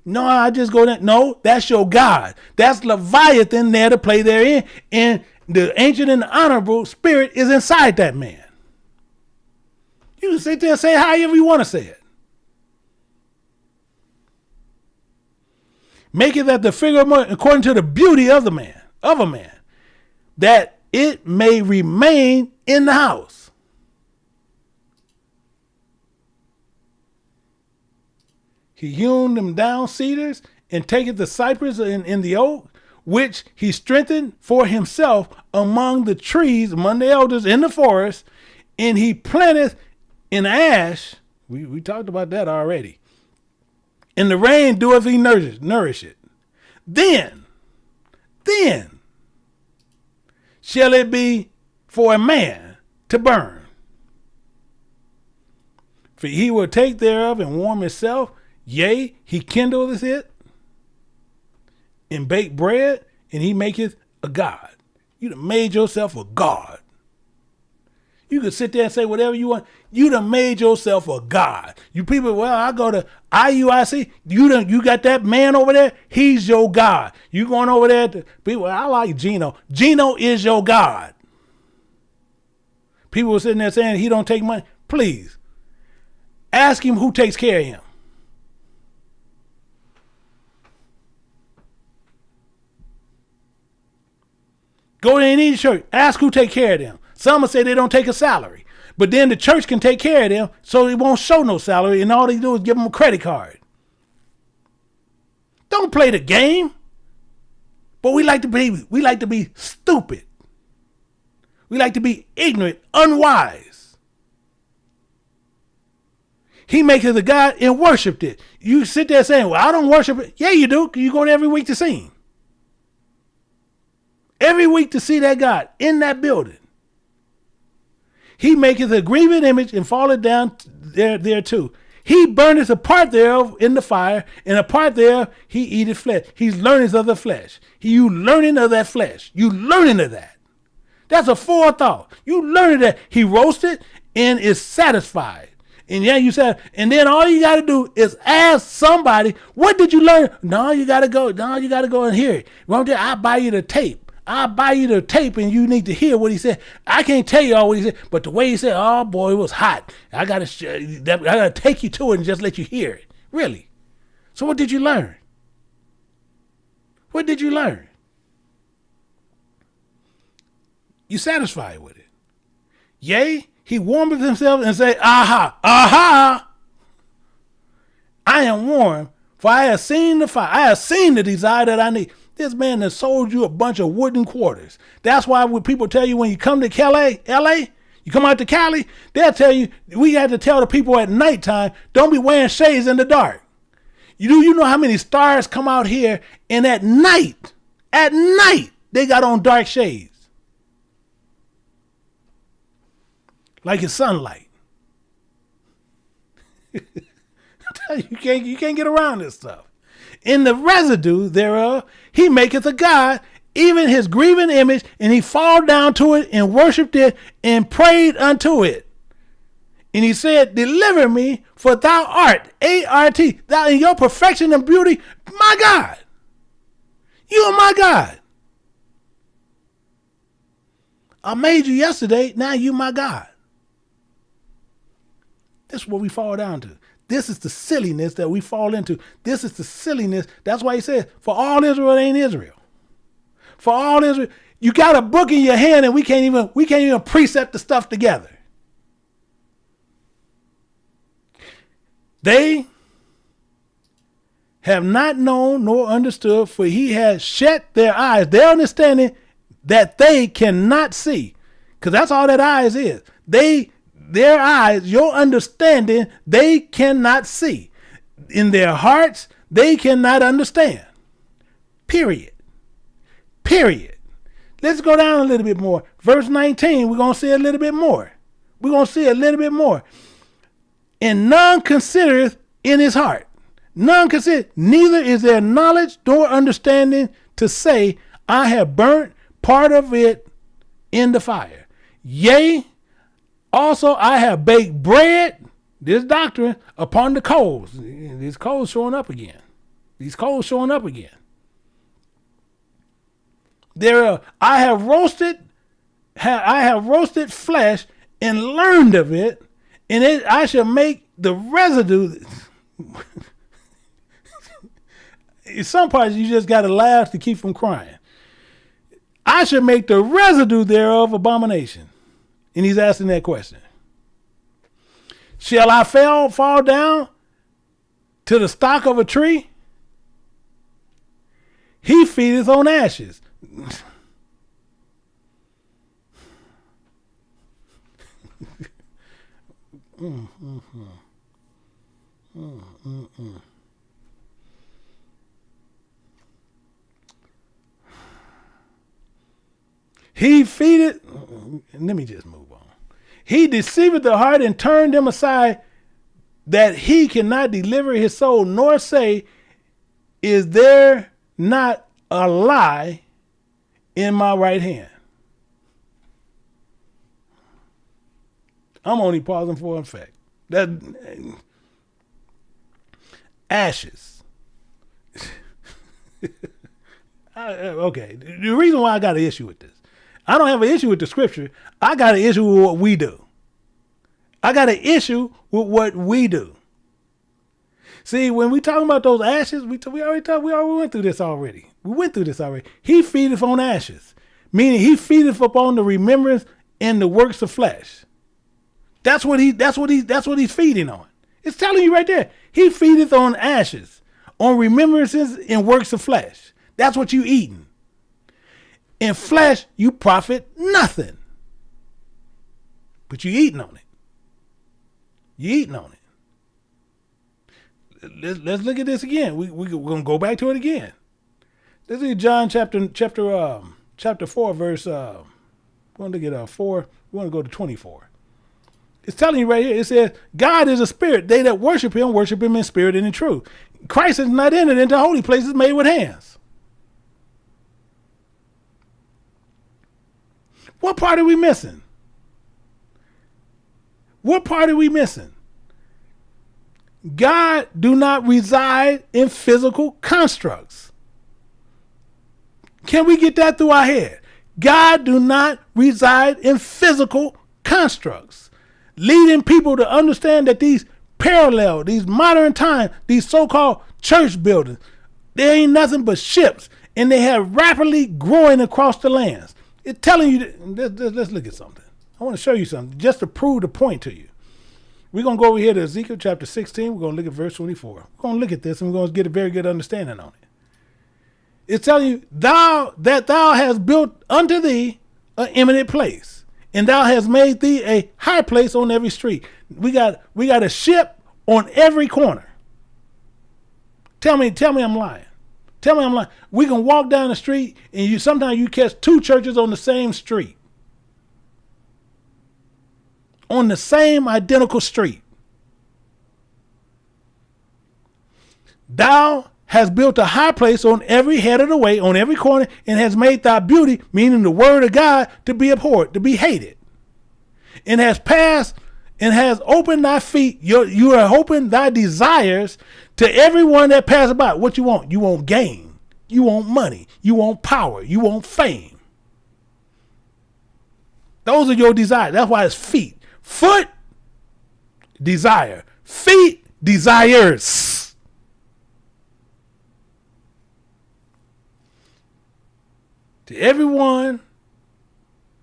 Speaker 1: No, I just go there. No, that's your God. That's Leviathan there to play therein. And the ancient and the honorable spirit is inside that man. You can sit there and say however you want to say it. Make it that the figure of man, according to the beauty of a man, that it may remain in the house. He hewn them down cedars and taketh the cypress in the oak, which he strengthened for himself among the trees, among the elders in the forest, and he planteth in ash. We talked about that already. In the rain doeth he nourish it. Then shall it be for a man to burn. For he will take thereof and warm himself. Yea, he kindleth it and bake bread, and he maketh a god. You done made yourself a god. You can sit there and say whatever you want. You done made yourself a god. You people, well, I go to IUIC. You got that man over there. He's your God. You going over there to people. I like Gino. Gino is your God. People were sitting there saying he don't take money. Please, ask him who takes care of him. Go to any church, ask who take care of them. Some will say they don't take a salary, but then the church can take care of them, so it won't show no salary, and all they do is give them a credit card. Don't play the game. But we like to be stupid. We like to be ignorant, unwise. He maketh a God and worshiped it. You sit there saying, well, I don't worship it. Yeah, you do. You go there every week to see him. Every week to see that God in that building. He maketh a graven image and falleth down there too. He burneth a part thereof in the fire, and a part thereof he eateth flesh. He's learning of the flesh. You learning of that flesh. You learning of that. That's a forethought. You learning that he roasted and is satisfied. And yeah, you said, and then all you got to do is ask somebody, what did you learn? No, you got to go and hear it. I'll buy you the tape. I'll buy you the tape and you need to hear what he said. I can't tell you all what he said, but the way he said, oh boy, it was hot. I gotta take you to it and just let you hear it. Really. So what did you learn? What did you learn? You satisfied with it. Yea, he warmeth himself and say, aha, aha. I am warm, for I have seen the fire. I have seen the desire that I need. This man has sold you a bunch of wooden quarters. That's why when people tell you when you come to LA, you come out to Cali, they'll tell you, we have to tell the people at nighttime, don't be wearing shades in the dark. You know how many stars come out here, and at night, they got on dark shades. Like it's sunlight. You can't get around this stuff. In the residue thereof, he maketh a God, even his graven image, and he fall down to it and worshipped it and prayed unto it. And he said, deliver me, for thou art, A-R-T, thou in your perfection and beauty, my God. You are my God. I made you yesterday, now you my God. That's what we fall down to. This is the silliness that we fall into. This is the silliness. That's why he says, for all Israel ain't Israel. For all Israel, you got a book in your hand and we can't even precept the stuff together. They have not known nor understood, for he has shut their eyes, their understanding, that they cannot see. Because that's all that eyes is. Their eyes, your understanding, they cannot see. In their hearts, they cannot understand. Period. Let's go down a little bit more. Verse 19, we're going to see a little bit more. And none considereth in his heart. None consider, neither is there knowledge nor understanding to say, I have burnt part of it in the fire. Yea, also, I have baked bread, this doctrine, upon the coals. These coals showing up again. I have roasted flesh and learned of it, and I shall make the residue. In some parts, you just got to laugh to keep from crying. I shall make the residue thereof abomination. And he's asking that question. Shall I fall down to the stock of a tree? He feedeth on ashes. He feedeth. Let me just move on. He deceiveth the heart and turned them aside, that he cannot deliver his soul, nor say, is there not a lie in my right hand? I'm only pausing for effect. That ashes. Okay. The reason why I got an issue with this, I don't have an issue with the scripture. I got an issue with what we do. I got an issue with what we do. See, when we talking about those ashes, we already went through this already. We went through this already. He feedeth on ashes, meaning he feedeth upon the remembrance and the works of flesh. That's what he's feeding on. It's telling you right there. He feedeth on ashes, on remembrances and works of flesh. That's what you eating. In flesh, you profit nothing. But you eating on it. You eating on it. Let's look at this again. We're gonna go back to it again. Let's look at John chapter 4, verse we're gonna look at 4. We want to go to 24. It's telling you right here. It says, God is a spirit. They that worship him in spirit and in truth. Christ has not entered into holy places made with hands. What part are we missing? What part are we missing? God do not reside in physical constructs. Can we get that through our head? God do not reside in physical constructs. Leading people to understand that these modern time, these so-called church buildings, they ain't nothing but ships, and they have rapidly growing across the lands. It's telling you, let's look at something. I want to show you something just to prove the point to you. We're going to go over here to Ezekiel chapter 16. We're going to look at verse 24. We're going to look at this and we're going to get a very good understanding on it. It's telling you, thou hast built unto thee an eminent place, and thou hast made thee a high place on every street. We got a ship on every corner. Tell me I'm lying. Tell me I'm lying. We can walk down the street and sometimes you catch two churches on the same street. On the same identical street. Thou hast built a high place on every head of the way, on every corner, and has made thy beauty, meaning the word of God, to be abhorred, to be hated. And has passed and has opened thy feet. You have opened thy desires to everyone that passes by. What you want? You want gain. You want money. You want power. You want fame. Those are your desires. That's why it's feet. Foot, desire. Feet, desires. To everyone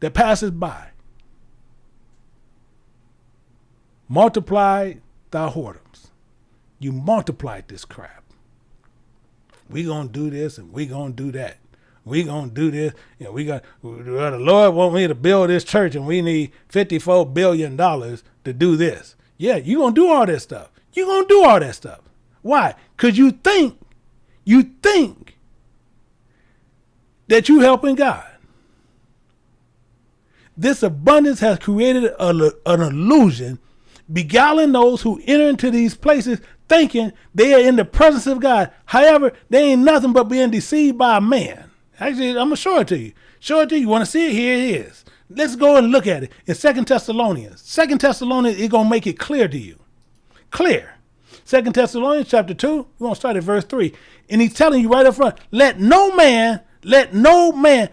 Speaker 1: that passes by, multiply thy whoredoms. You multiplied this crap. We gonna do this and we gonna do that. We gonna do this. You know, the Lord want me to build this church and we need $54 billion to do this. Yeah, you gonna do all that stuff. You gonna do all that stuff. Why? Because you think that you helping God. This abundance has created an illusion, beguiling those who enter into these places thinking they are in the presence of God. However, they ain't nothing but being deceived by a man. Actually, I'm going to show it to you. Show it to you. You want to see it? Here it is. Let's go and look at it. In 2 Thessalonians. 2 Thessalonians is going to make it clear to you. Clear. 2 Thessalonians chapter 2, we're going to start at verse 3. And he's telling you right up front, don't let no man,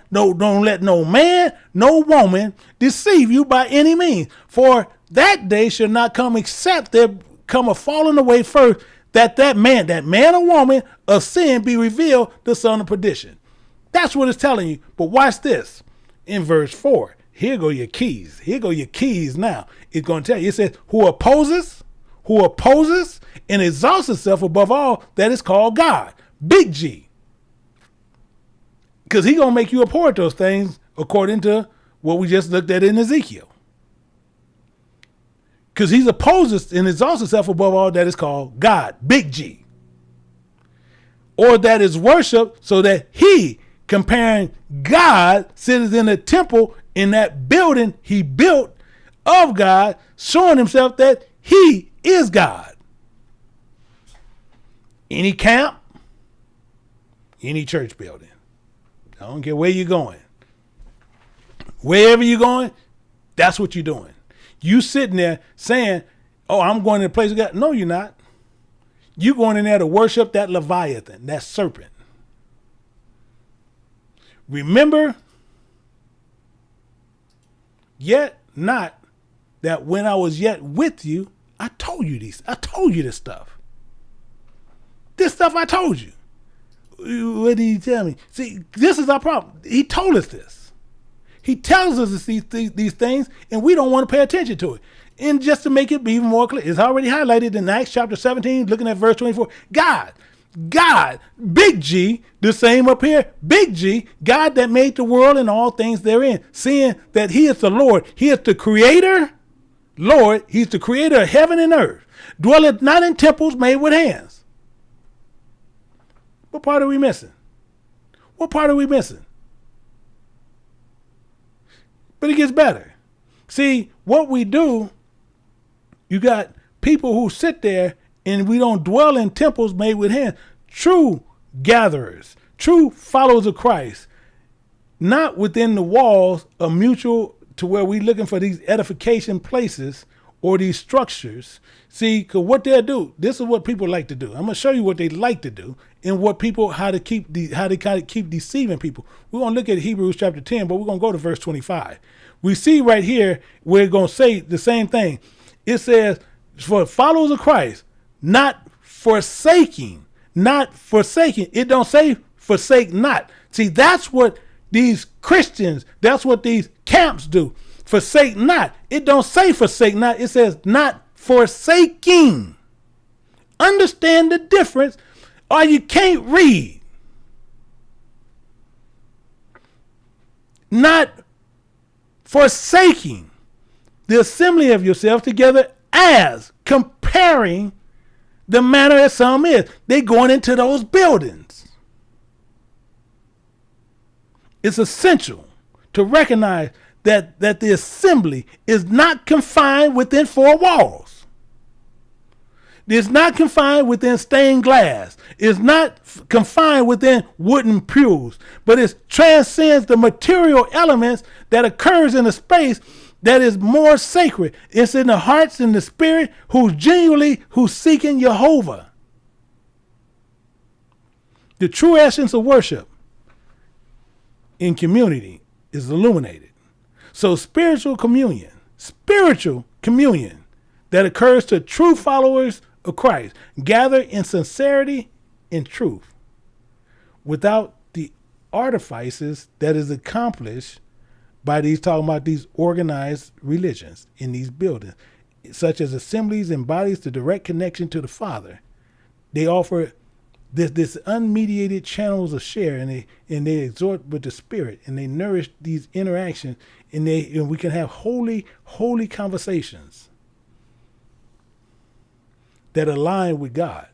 Speaker 1: no woman deceive you by any means. For that day shall not come except there come a falling away first, that man or woman of sin be revealed, the son of perdition. That's what it's telling you. But watch this. In verse 4, here go your keys. Here go your keys now. It's going to tell you. It says, who opposes and exalts itself above all that is called God. Big G. Because he's going to make you abhor those things according to what we just looked at in Ezekiel. Because he opposes and exalts himself above all that is called God. Big G. Or that is worship, so that he, comparing God, sits in the temple in that building he built of God, showing himself that he is God. Any camp, any church building. I don't care where you're going. Wherever you're going, that's what you're doing. You sitting there saying, oh, I'm going to the place of God. No, you're not. You're going in there to worship that Leviathan, that serpent. Remember Yet not that when I was yet with you, I told you this stuff. This stuff I told you. What did he tell me? See, this is our problem. He told us this. He tells us these things, and we don't want to pay attention to it. And just to make it be even more clear, it's already highlighted in Acts chapter 17, looking at verse 24. God, big G, the same up here, big G, God that made the world and all things therein, seeing that he is the Lord. He is the creator, Lord. He's the creator of heaven and earth, dwelleth not in temples made with hands. What part are we missing? What part are we missing? But it gets better. See, what we do, you got people who sit there and we don't dwell in temples made with hands. True gatherers, true followers of Christ, not within the walls of mutual to where we looking for these edification places or these structures. See, because what they'll do, this is what people like to do. I'm going to show you what they like to do and what people, how they kind of keep deceiving people. We're going to look at Hebrews chapter 10, but we're going to go to verse 25. We see right here, we're going to say the same thing. It says, for followers of Christ, not forsaking. It don't say forsake not. See, that's what these Christians, that's what these camps do. Forsake not. It don't say forsake not. It says not forsaking. Understand the difference, or you can't read. Not forsaking the assembly of yourselves together, as comparing the manner as some is. They going into those buildings. It's essential to recognize that the assembly is not confined within four walls. It's not confined within stained glass. It's not confined within wooden pews, but it transcends the material elements that occurs in a space that is more sacred. It's in the hearts and the spirit who's seeking Jehovah. The true essence of worship in community is illuminated. So spiritual communion that occurs to true followers of Christ, gather in sincerity and truth, without the artifices that is accomplished by these organized religions in these buildings, such as assemblies and bodies to direct connection to the Father. They offer this unmediated channels of share, and they exhort with the Spirit, and they nourish these interactions, and we can have holy conversations that align with God.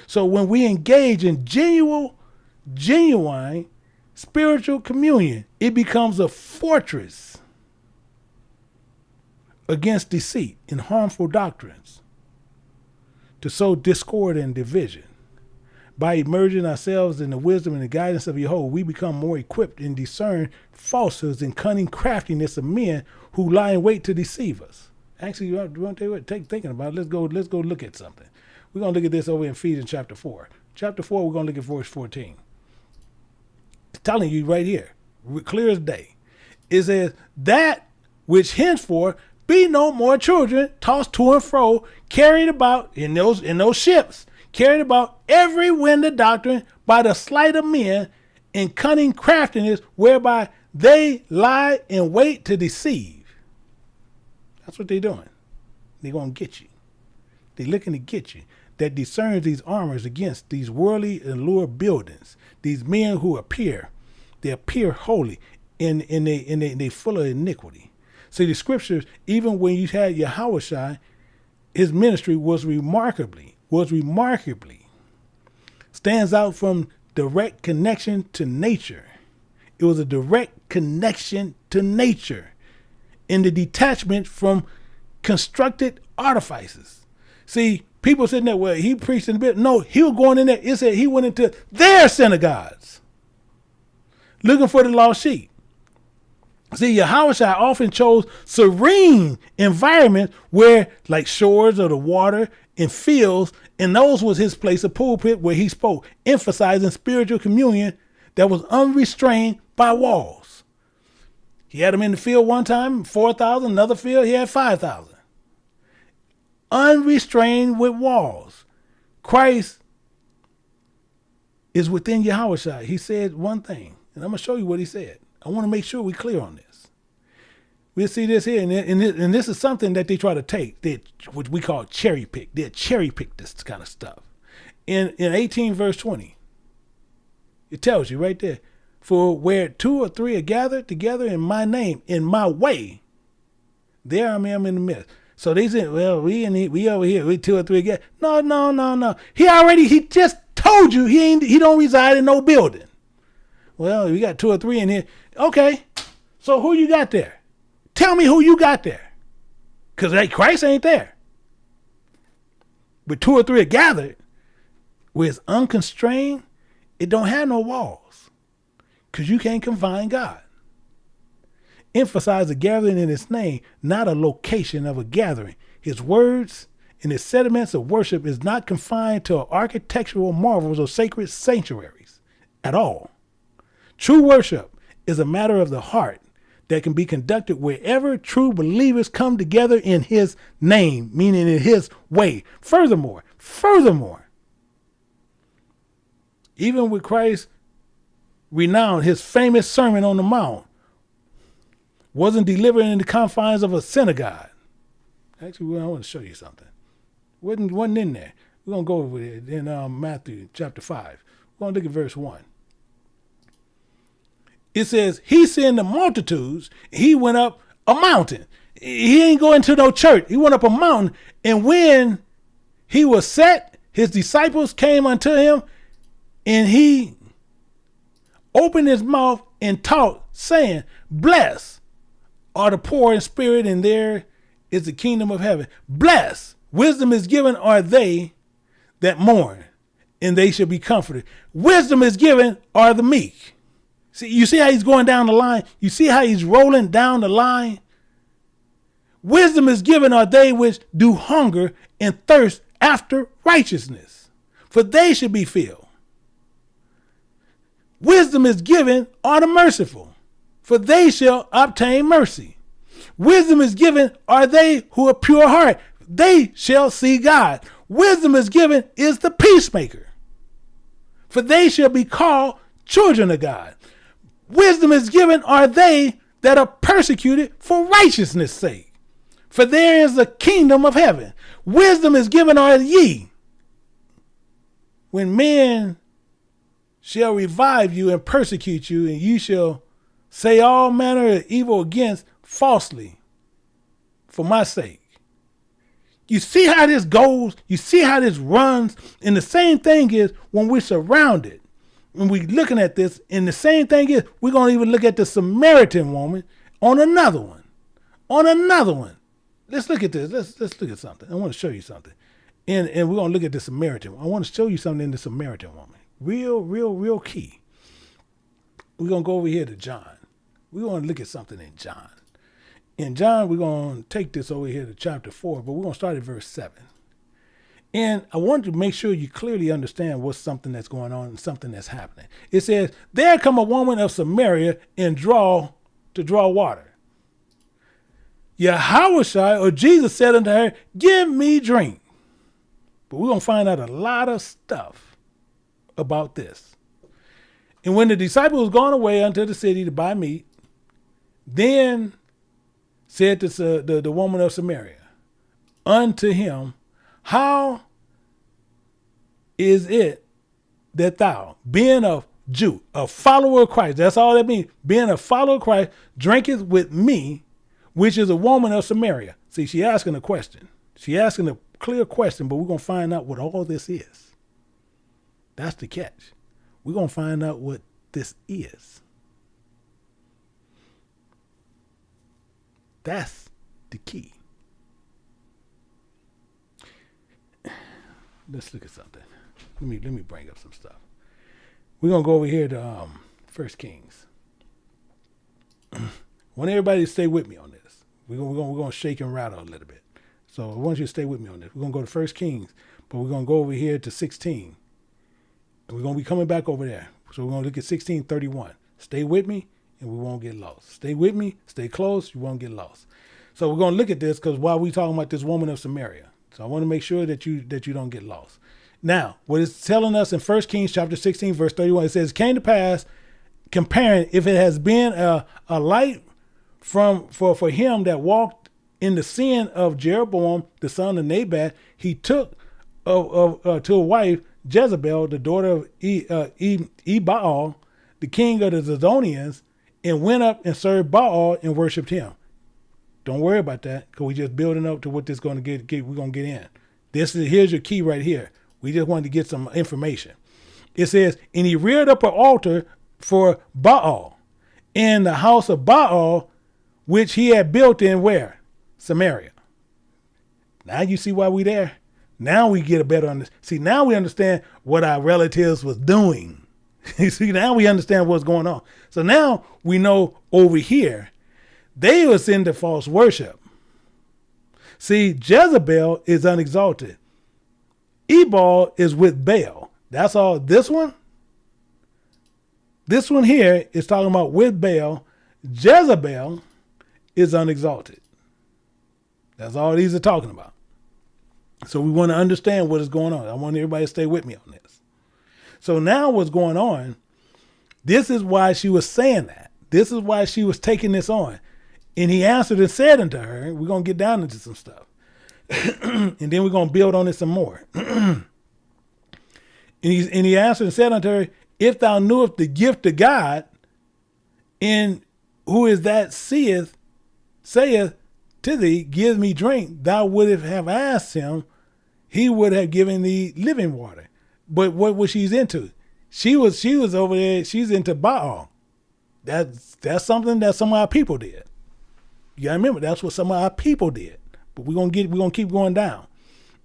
Speaker 1: So when we engage in genuine spiritual communion, it becomes a fortress against deceit and harmful doctrines to sow discord and division. By immersing ourselves in the wisdom and the guidance of Jehovah, we become more equipped and discern falsehoods and cunning craftiness of men who lie in wait to deceive us. Actually, you want to tell you what, thinking about it, let's go look at something. We're going to look at this over in Ephesians chapter 4. Chapter 4, we're going to look at verse 14. It's telling you right here, clear as day. It says, that which henceforth be no more children, tossed to and fro, carried about in those ships, carried about every wind of doctrine by the sleight of men and cunning craftiness, whereby they lie in wait to deceive. That's what they're doing. They're going to get you. They're looking to get you. That discerns these armors against these worldly allure buildings. These men who appear holy, and they full of iniquity. See, the scriptures, even when you had Yahushua, his ministry was remarkably stands out from direct connection to nature. It was a direct connection to nature in the detachment from constructed artifices. See, people sitting there, well, he preached in the bit. No, he was going in there. It said he went into their synagogues looking for the lost sheep. See, Yahushua often chose serene environments where, like shores of the water and fields, and those was his place of pulpit where he spoke, emphasizing spiritual communion that was unrestrained by walls. He had them in the field one time, 4,000. Another field, he had 5,000. Unrestrained with walls. Christ is within Yahushua. He said one thing, and I'm going to show you what he said. I want to make sure we're clear on this. We'll see this here, and this is something that they try to take, what we call cherry pick. They cherry pick this kind of stuff. In 18 verse 20, it tells you right there, for where 2 or 3 are gathered together in my name, in my way, there I am in the midst. So they said, well, we over here, we 2 or 3 again. No. He just told you he don't reside in no building. Well, we got 2 or 3 in here. Okay, so who you got there? Tell me who you got there. Because Christ ain't there. But 2 or 3 are gathered, where it's unconstrained, it don't have no walls. Because you can't confine God. Emphasize the gathering in his name, not a location of a gathering. His words and his sentiments of worship is not confined to architectural marvels or sacred sanctuaries at all. True worship is a matter of the heart that can be conducted wherever true believers come together in his name, meaning in his way. Furthermore, even with Christ renowned, his famous Sermon on the Mount wasn't delivered in the confines of a synagogue. Actually, I want to show you something. Wasn't in there. We're going to go over it in Matthew chapter 5. We're going to look at verse 1. It says, he seeing the multitudes, he went up a mountain. He ain't going to no church. He went up a mountain. And when he was set, his disciples came unto him, and he opened his mouth and taught, saying, blessed are the poor in spirit, and there is the kingdom of heaven. Blessed, wisdom is given are they that mourn, and they shall be comforted. Wisdom is given are the meek. See, you see how he's going down the line? You see how he's rolling down the line? Wisdom is given are they which do hunger and thirst after righteousness, for they should be filled. Wisdom is given are the merciful, for they shall obtain mercy. Wisdom is given are they who are pure heart, they shall see God. Wisdom is given is the peacemaker, for they shall be called children of God. Wisdom is given are they that are persecuted for righteousness' sake, for there is the kingdom of heaven. Wisdom is given are ye, when men shall revive you and persecute you, and you shall say all manner of evil against falsely for my sake. You see how this goes? You see how this runs? And the same thing is when we're surrounded, when we're looking at this, and the same thing is we're going to even look at the Samaritan woman on another one. Let's look at this. Let's look at something. I want to show you something. And we're going to look at the Samaritan. I want to show you something in the Samaritan woman. Real key. We're going to go over here to John. We're going to look at something in John. In John, we're going to take this over here to chapter 4, but we're going to start at verse 7. And I want to make sure you clearly understand what's something that's going on and something that's happening. It says, there come a woman of Samaria and to draw water. Yahushua or Jesus said unto her, give me drink. But we're going to find out a lot of stuff about this. And when the disciple was gone away unto the city to buy meat, then said the woman of Samaria unto him, how is it that thou, being a Jew, a follower of Christ, that's all that means, being a follower of Christ, drinketh with me, which is a woman of Samaria? See, she asking a question. She asking a clear question, but we're going to find out what all this is. That's the catch. We're going to find out what this is. That's the key. Let's look at something. Let me bring up some stuff. We're going to go over here to 1 Kings. I want everybody to stay with me on this. We're going to shake and rattle a little bit. So I want you to stay with me on this. We're going to go to 1 Kings, but we're going to go over here to 16. And we're going to be coming back over there. So we're going to look at 16:31. Stay with me, and we won't get lost. Stay with me, stay close, you won't get lost. So we're going to look at this because while we're talking about this woman of Samaria, so I want to make sure that you don't get lost. Now, what it's telling us in 1 Kings chapter 16, verse 31, it says, came to pass, comparing, if it has been a light for him that walked in the sin of Jeroboam, the son of Nebat, he took to a wife Jezebel, the daughter of Ebaal, the king of the Zidonians, and went up and served Baal and worshipped him. Don't worry about that, because we're just building up to what this is going to get. We're going to get in. Here's your key right here. We just wanted to get some information. It says, and he reared up an altar for Baal in the house of Baal, which he had built in where? Samaria. Now you see why we there. Now we get a better understanding. See, now we understand what our relatives was doing. You see, now we understand what's going on. So now we know over here, they was into false worship. See, Jezebel is unexalted. Ebal is with Baal. That's all. This one here is talking about with Baal. Jezebel is unexalted. That's all these are talking about. So we want to understand what is going on. I want everybody to stay with me on this. So now what's going on, this is why she was saying that. This is why she was taking this on. And he answered and said unto her, we're going to get down into some stuff. And then we're going to build on it some more. And he answered and said unto her, if thou knewest the gift of God, and who is that saith to thee, give me drink, thou wouldst have asked him, he would have given thee living water. But what was she into? She was over there, she's into Baal. That's something that some of our people did. You gotta remember, that's what some of our people did. But we're gonna keep going down.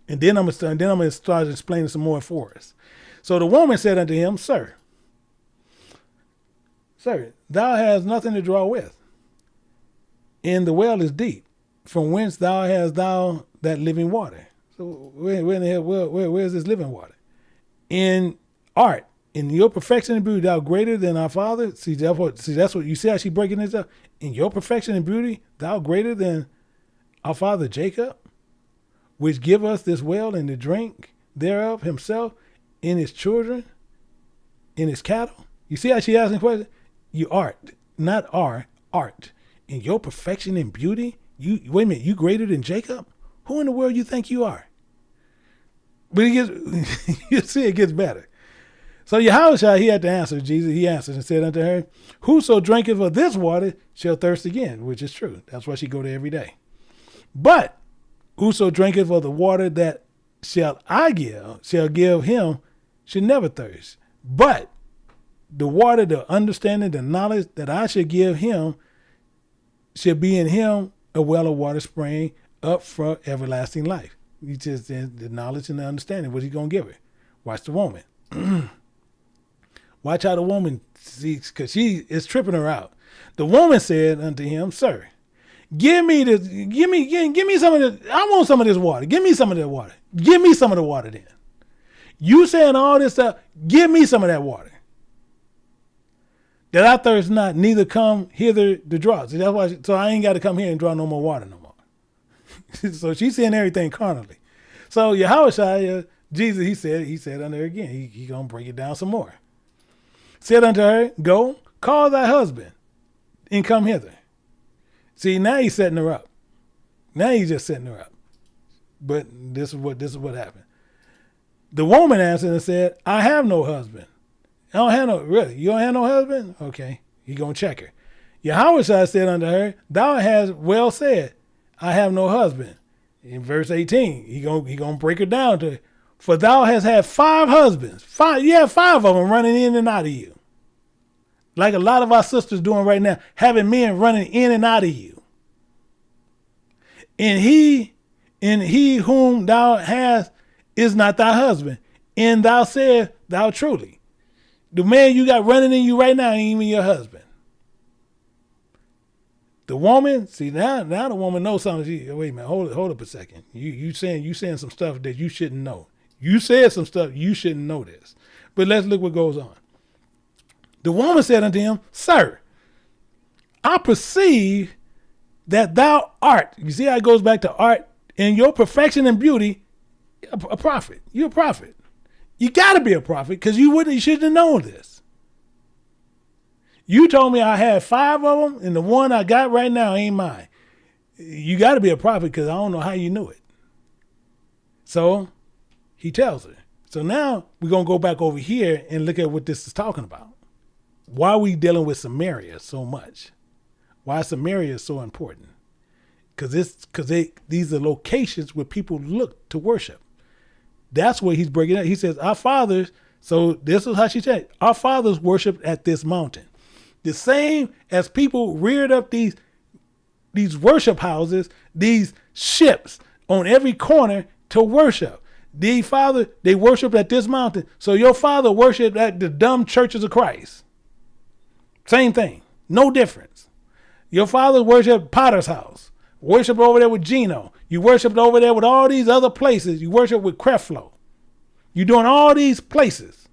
Speaker 1: And then I'm gonna start explaining some more for us. So the woman said unto him, Sir, thou hast nothing to draw with, and the well is deep. From whence hast thou that living water? So where in the hell, where is this living water? In art, in your perfection and beauty, thou greater than our father. See, that's what you see how she breaking this up. In your perfection and beauty, thou greater than our father Jacob, which give us this well and the drink thereof himself, and his children, and his cattle. You see how she asking questions? You art, not art. In your perfection and beauty, wait a minute, you greater than Jacob? Who in the world you think you are? But you see, it gets better. So Yahushua, he had to answer Jesus. He answered and said unto her, whoso drinketh of this water shall thirst again, which is true. That's why she go there every day. But whoso drinketh of the water that shall give him, should never thirst. But the water, the understanding, the knowledge that I should give him, shall be in him a well of water spring up for everlasting life. You just the knowledge and the understanding. What's he gonna give her? Watch the woman. Watch how the woman sees, because she is tripping her out. The woman said unto him, Sir, give me some of this. I want some of this water. Give me some of that water. Give me some of the water then. You saying all this stuff, give me some of that water. That I thirst not, neither come hither to draw. So that's why. So I ain't got to come here and draw no more water no more. So she's saying everything carnally. So Yahushua, Jesus, he said unto her again, he gonna break it down some more. Said unto her, Go, call thy husband, and come hither. See, now he's setting her up. Now he's just setting her up. But this is what happened. The woman answered and said, I have no husband. I don't have no, really? You don't have no husband? Okay. He gonna check her. Yahushua said unto her, Thou hast well said, I have no husband. In verse 18, he gonna break it down to, for thou hast had 5 husbands. You have 5 of them running in and out of you. Like a lot of our sisters doing right now, having men running in and out of you. And he whom thou hast is not thy husband. And thou said, thou truly. The man you got running in you right now ain't even your husband. The woman, see now the woman knows something. Wait a minute, hold up a second. You saying some stuff that you shouldn't know. You said some stuff you shouldn't know this. But let's look what goes on. The woman said unto him, Sir, I perceive that thou art. You see how it goes back to art? In your perfection and beauty, a prophet. You're a prophet. You got to be a prophet because you shouldn't have known this. You told me I had 5 of them, and the one I got right now ain't mine. You got to be a prophet because I don't know how you knew it. So he tells her. So now we're going to go back over here and look at what this is talking about. Why are we dealing with Samaria so much? Why Samaria is so important? Because these are locations where people look to worship. That's where he's breaking it. He says, our fathers, so this is how she said, our fathers worshiped at this mountain. The same as people reared up these worship houses, these ships on every corner to worship. They worshiped at this mountain. So your father worshiped at the dumb churches of Christ. Same thing. No difference. Your father worshiped Potter's house. Worshiped over there with Gino. You worshiped over there with all these other places. You worship with Creflo. You're doing all these places.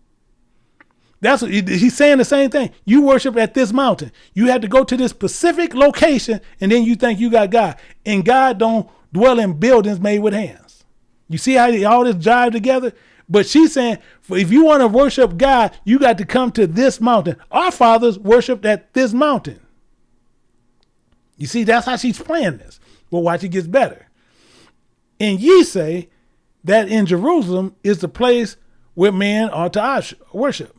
Speaker 1: That's what he's saying, the same thing. You worship at this mountain. You have to go to this specific location, and then you think you got God. And God don't dwell in buildings made with hands. You see how all this jive together? But she's saying, if you want to worship God, you got to come to this mountain. Our fathers worshiped at this mountain. You see, that's how she's playing this. Well, watch, it gets better. And ye say that in Jerusalem is the place where men are to worship.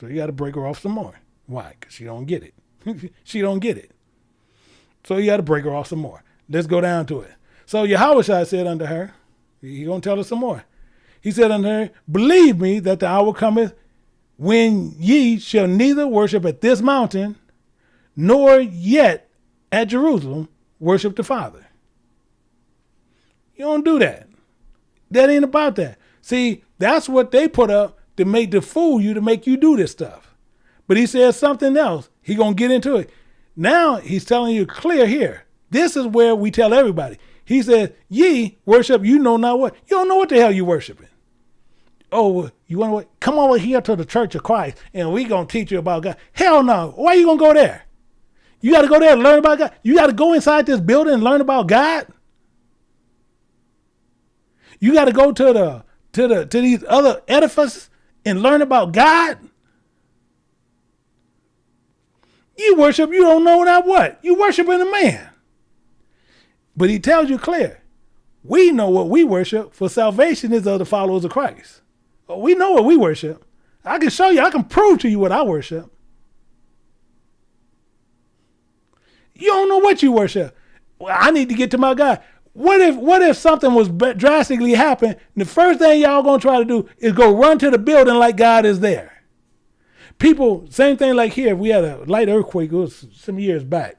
Speaker 1: So you got to break her off some more. Why? Because she don't get it. She don't get it. So you got to break her off some more. Let's go down to it. So Yahushua said unto her, he's going to tell us some more. He said unto her, believe me that the hour cometh when ye shall neither worship at this mountain, nor yet at Jerusalem worship the Father. You don't do that. That ain't about that. See, that's what they put up to fool you, to make you do this stuff. But he says something else. He gonna get into it. Now he's telling you clear here. This is where we tell everybody. He says, ye worship, you know not what. You don't know what the hell you worshiping. Oh, you want to what? Come over here to the Church of Christ and we gonna teach you about God. Hell no. Why you gonna go there? You got to go there and learn about God. You got to go inside this building and learn about God. You got to go to these other edifices and learn about God. You worship, you don't know not what. You worshiping a man. But he tells you clear. We know what we worship, for salvation is of the followers of Christ. Well, we know what we worship. I can show you, I can prove to you what I worship. You don't know what you worship. Well, I need to get to my God. What if something was drastically happen? The first thing y'all gonna try to do is go run to the building like God is there. People, same thing like here. We had a light earthquake. It was some years back.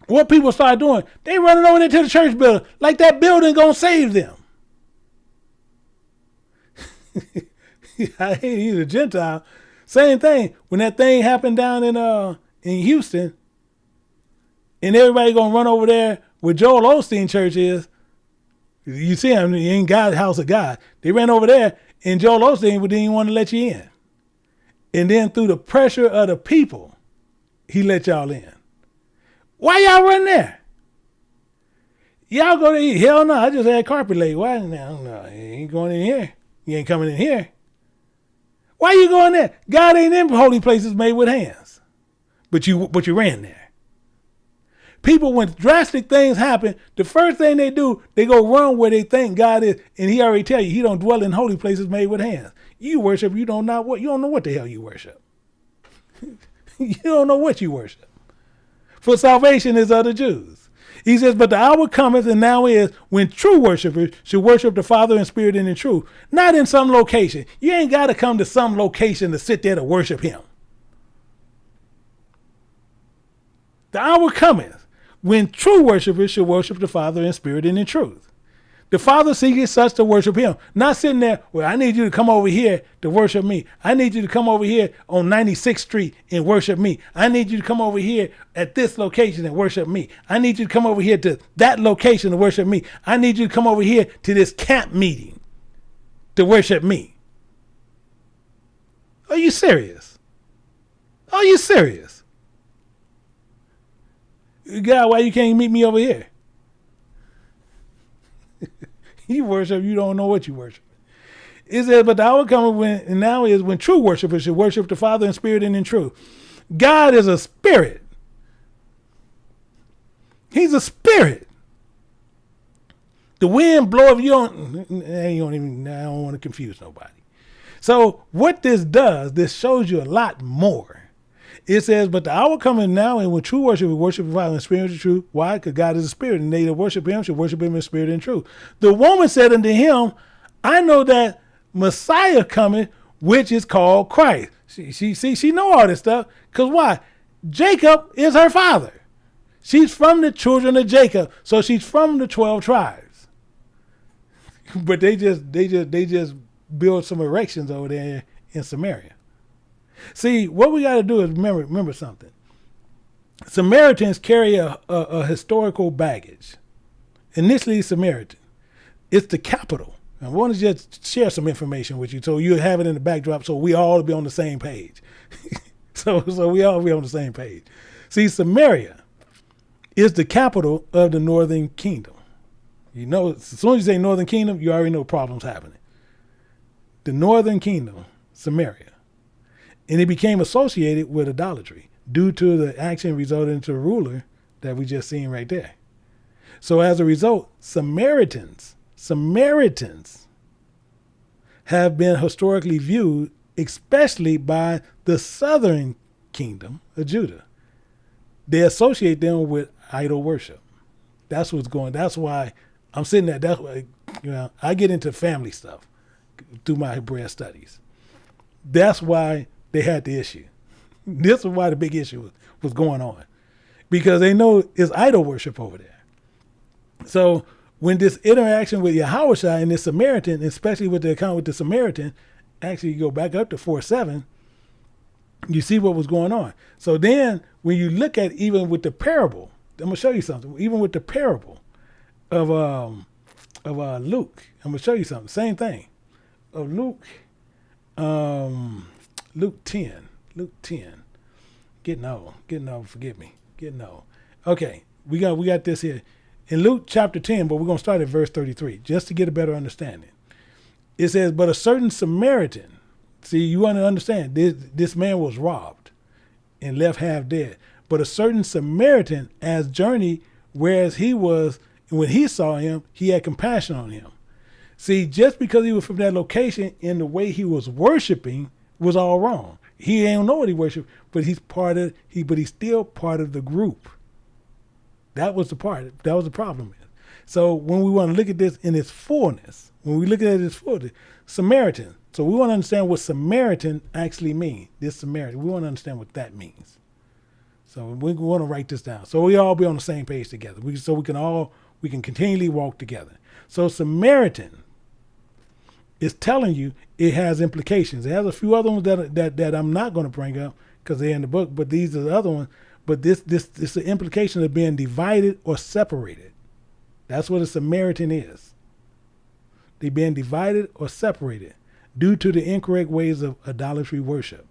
Speaker 1: What people started doing, they running over there to the church building like that building gonna save them. I hate he's a Gentile. Same thing when that thing happened down in Houston. And everybody gonna run over there where Joel Osteen church is. You see him, he ain't God's house of God. They ran over there and Joel Osteen didn't even want to let you in. And then through the pressure of the people, he let y'all in. Why y'all run there? Y'all go to eat. Hell no, I just had carpet laid. Why? No, he ain't going in here. He ain't coming in here. Why you going there? God ain't in holy places made with hands. But you ran there. People, when drastic things happen, the first thing they do, they go run where they think God is. And he already tell you, he don't dwell in holy places made with hands. You worship, you don't know what the hell you worship. You don't know what you worship. For salvation is of the Jews. He says, but the hour cometh and now is when true worshipers should worship the Father in spirit and in truth. Not in some location. You ain't got to come to some location to sit there to worship him. The hour cometh when true worshipers should worship the Father in spirit and in truth. The Father seeketh such to worship him. Not sitting there, well, I need you to come over here to worship me. I need you to come over here on 96th Street and worship me. I need you to come over here at this location and worship me. I need you to come over here to that location to worship me. I need you to come over here to this camp meeting to worship me. Are you serious? Are you serious? God, why you can't meet me over here? You worship, you don't know what you worship. It says, but the hour coming when, and now is when true worshipers should worship the Father in spirit and in truth. God is a spirit. He's a spirit. The wind bloweth, I don't want to confuse nobody. So what this does, this shows you a lot more. It says, but the hour coming now, and when true worship, we worship the Father in spirit and truth. Why? Because God is a spirit, and they that worship him should worship him in spirit and truth. The woman said unto him, I know that Messiah coming, which is called Christ. She know all this stuff. Because why? Jacob is her father. She's from the children of Jacob. So she's from the 12 tribes. But they just build some erections over there in Samaria. See, what we got to do is remember something. Samaritans carry a historical baggage. Initially, Samaritan. It's the capital. I want to just share some information with you so you have it in the backdrop so we all be on the same page. so we all be on the same page. See, Samaria is the capital of the northern kingdom. You know, as soon as you say northern kingdom, you already know problems happening. The northern kingdom, Samaria. And it became associated with idolatry due to the action resulting into a ruler that we just seen right there. So as a result, Samaritans have been historically viewed, especially by the southern kingdom of Judah. They associate them with idol worship. That's what's going. That's why I'm sitting there. That's why, I get into family stuff through my Hebraist studies. That's why they had the issue. This is why the big issue was going on, because they know it's idol worship over there. So when this interaction with Yahushua and this Samaritan, especially with the account with the Samaritan, actually you go back up to 4:7, you see what was going on. So then when you look at even with the parable, I'm going to show you something. Even with the parable of Luke, I'm going to show you something. Same thing. Of Luke 10. Getting old, forgive me. Getting old. Okay, we got this here. In Luke chapter 10, but we're going to start at verse 33, just to get a better understanding. It says, but a certain Samaritan, see, you want to understand, this man was robbed and left half dead. But a certain Samaritan as journeyed, whereas he was, when he saw him, he had compassion on him. See, just because he was from that location and the way he was worshiping was all wrong. He ain't know what he worshiped, but he's still part of the group. That was the problem. So when we want to look at this in its fullness, Samaritan. So we want to understand what Samaritan actually means. This Samaritan, we want to understand what that means. So we want to write this down. So we all be on the same page together. We can continually walk together. So Samaritan is telling you it has implications. It has a few other ones that I'm not going to bring up because they're in the book, but these are the other ones. But this is the implication of being divided or separated. That's what a Samaritan is. They're being divided or separated due to the incorrect ways of idolatry worship.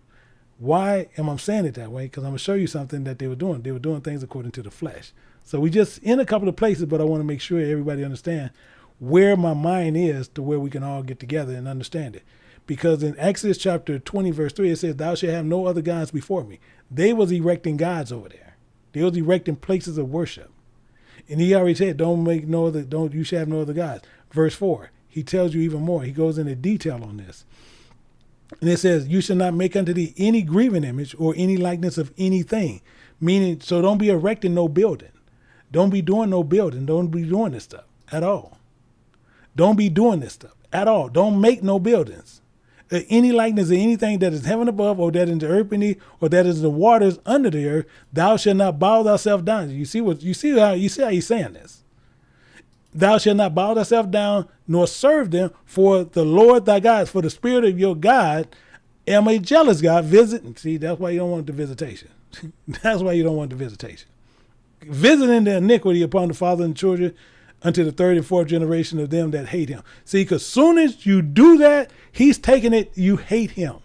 Speaker 1: Why am I saying it that way? Because I'm going to show you something that they were doing. They were doing things according to the flesh. So we just in a couple of places, but I want to make sure everybody understand where my mind is to where we can all get together and understand it. Because in Exodus chapter 20, verse 3, it says, thou shalt have no other gods before me. They was erecting gods over there. They was erecting places of worship. And he already said, you shall have no other gods. Verse 4, he tells you even more. He goes into detail on this. And it says, you shall not make unto thee any graven image or any likeness of anything. Meaning, so don't be erecting no building. Don't be doing no building. Don't be doing this stuff at all. Don't be doing this stuff at all. Don't make no buildings. Any likeness of anything that is heaven above, or that is the earth beneath, or that is the waters under the earth, thou shalt not bow thyself down. You see how he's saying this. Thou shalt not bow thyself down, nor serve them, for the Lord thy God, for the spirit of your God, am a jealous God. See, that's why you don't want the visitation. That's why you don't want the visitation. Visiting the iniquity upon the father and children unto the third and fourth generation of them that hate him. See, because soon as you do that, he's taking it, you hate him.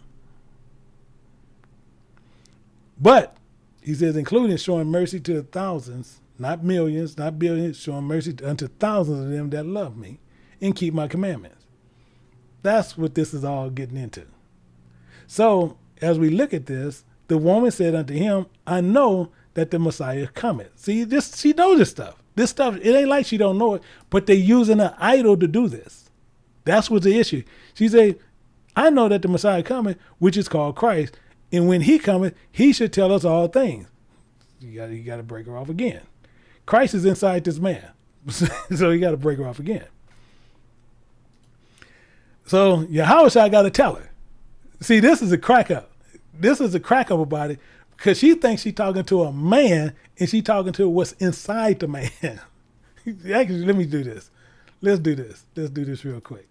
Speaker 1: But he says, including showing mercy to the thousands not millions, not billions, showing mercy unto thousands of them that love me and keep my commandments. That's what this is all getting into. So as we look at this, the woman said unto him, I know that the Messiah cometh. See, she knows this stuff. This stuff, it ain't like she don't know it, but they using an idol to do this. That's what's the issue. She said, I know that the Messiah cometh, which is called Christ. And when he cometh, he should tell us all things. You got to break her off again. Christ is inside this man. So you got to break her off again. So Yahushua got to tell her. See, this is a crack up. This is a crack up about it because she thinks she's talking to a man and she's talking to what's inside the man. Actually, let me do this. Let's do this. Let's do this real quick.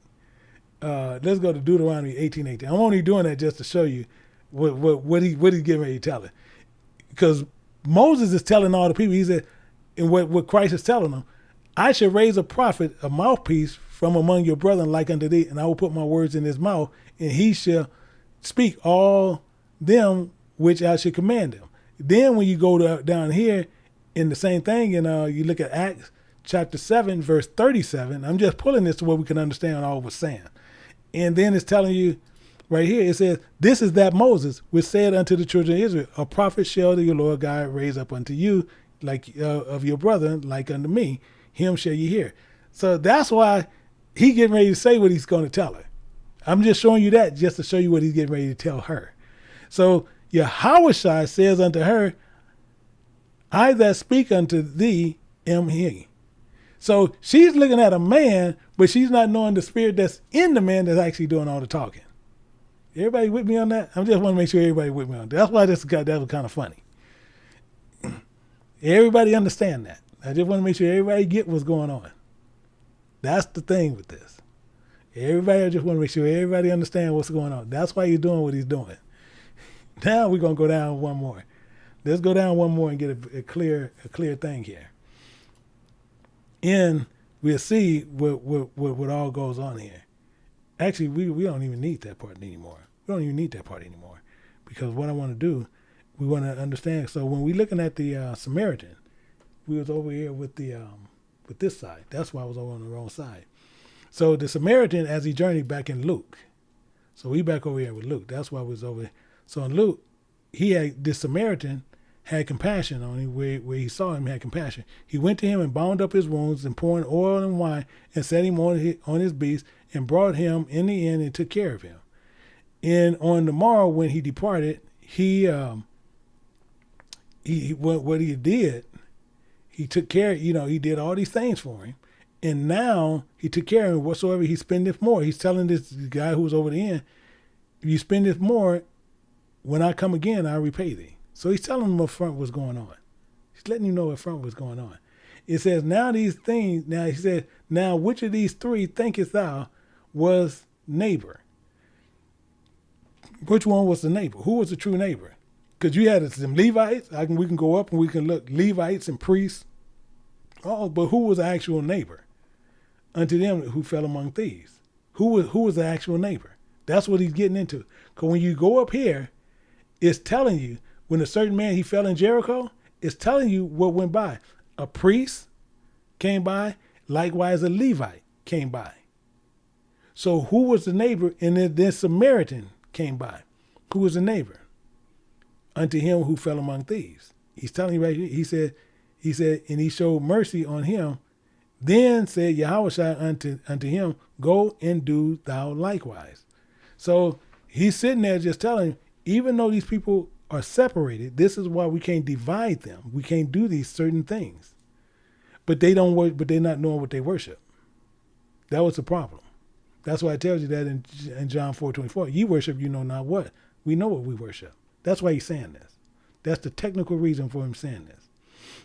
Speaker 1: Let's go to Deuteronomy 18:18. I'm only doing that just to show you what he's getting ready to tell her. Because Moses is telling all the people, he said, and what Christ is telling them, I shall raise a prophet, a mouthpiece from among your brethren like unto thee, and I will put my words in his mouth, and he shall speak all them which I should command them. Then when you go down here in the same thing, and you look at Acts chapter 7, verse 37, I'm just pulling this to where we can understand all we're saying. And then it's telling you right here, it says, this is that Moses which said unto the children of Israel, a prophet shall your Lord God raise up unto you, like of your brother, like unto me, him shall you hear. So that's why he getting ready to say what he's going to tell her. I'm just showing you that just to show you what he's getting ready to tell her. So Yahushua says unto her, I that speak unto thee am he. So she's looking at a man, but she's not knowing the spirit that's in the man that's actually doing all the talking. Everybody with me on that? I just want to make sure everybody with me on that. That's why that was kind of funny. Everybody understand that. I just want to make sure everybody get what's going on. That's the thing with this. I just want to make sure everybody understand what's going on. That's why he's doing what he's doing. Now we're going to go down one more. Let's go down one more and get a clear thing here. And we'll see what all goes on here. Actually, we don't even need that part anymore. We don't even need that part anymore. Because what I want to do, we want to understand. So when we're looking at the Samaritan, we was over here with this side. That's why I was over on the wrong side. So the Samaritan, as he journeyed back in Luke. So we back over here with Luke. That's why we was over. So in Luke, this Samaritan had compassion on him, where he saw him, had compassion. He went to him and bound up his wounds and poured oil and wine and set him on his beast and brought him in the inn and took care of him. And on the morrow when he departed, what he did, he took care, he did all these things for him. And now he took care of him whatsoever he spendeth more. He's telling this guy who was over the inn, if you spendeth more, when I come again, I'll repay thee. So he's telling him up front what's going on. He's letting him know up front what's going on. It says, now he said, now which of these three thinkest thou was neighbor? Which one was the neighbor? Who was the true neighbor? Because you had some Levites. We can go up and we can look, Levites and priests. Oh, but who was the actual neighbor? Unto them who fell among thieves. Who was the actual neighbor? That's what he's getting into. Because when you go up here, it's telling you, when a certain man, he fell in Jericho, it's telling you what went by. A priest came by, likewise a Levite came by. So who was the neighbor? And then Samaritan came by. Who was the neighbor? Unto him who fell among thieves. He's telling you right here, he said, and he showed mercy on him. Then said Yahushua unto him, go and do thou likewise. So he's sitting there just telling him, even though these people are separated, this is why we can't divide them. We can't do these certain things. But they don't work, but they're not knowing what they worship. That was the problem. That's why it tells you that in John 4:24. Ye worship you know not what. We know what we worship. That's why he's saying this. That's the technical reason for him saying this.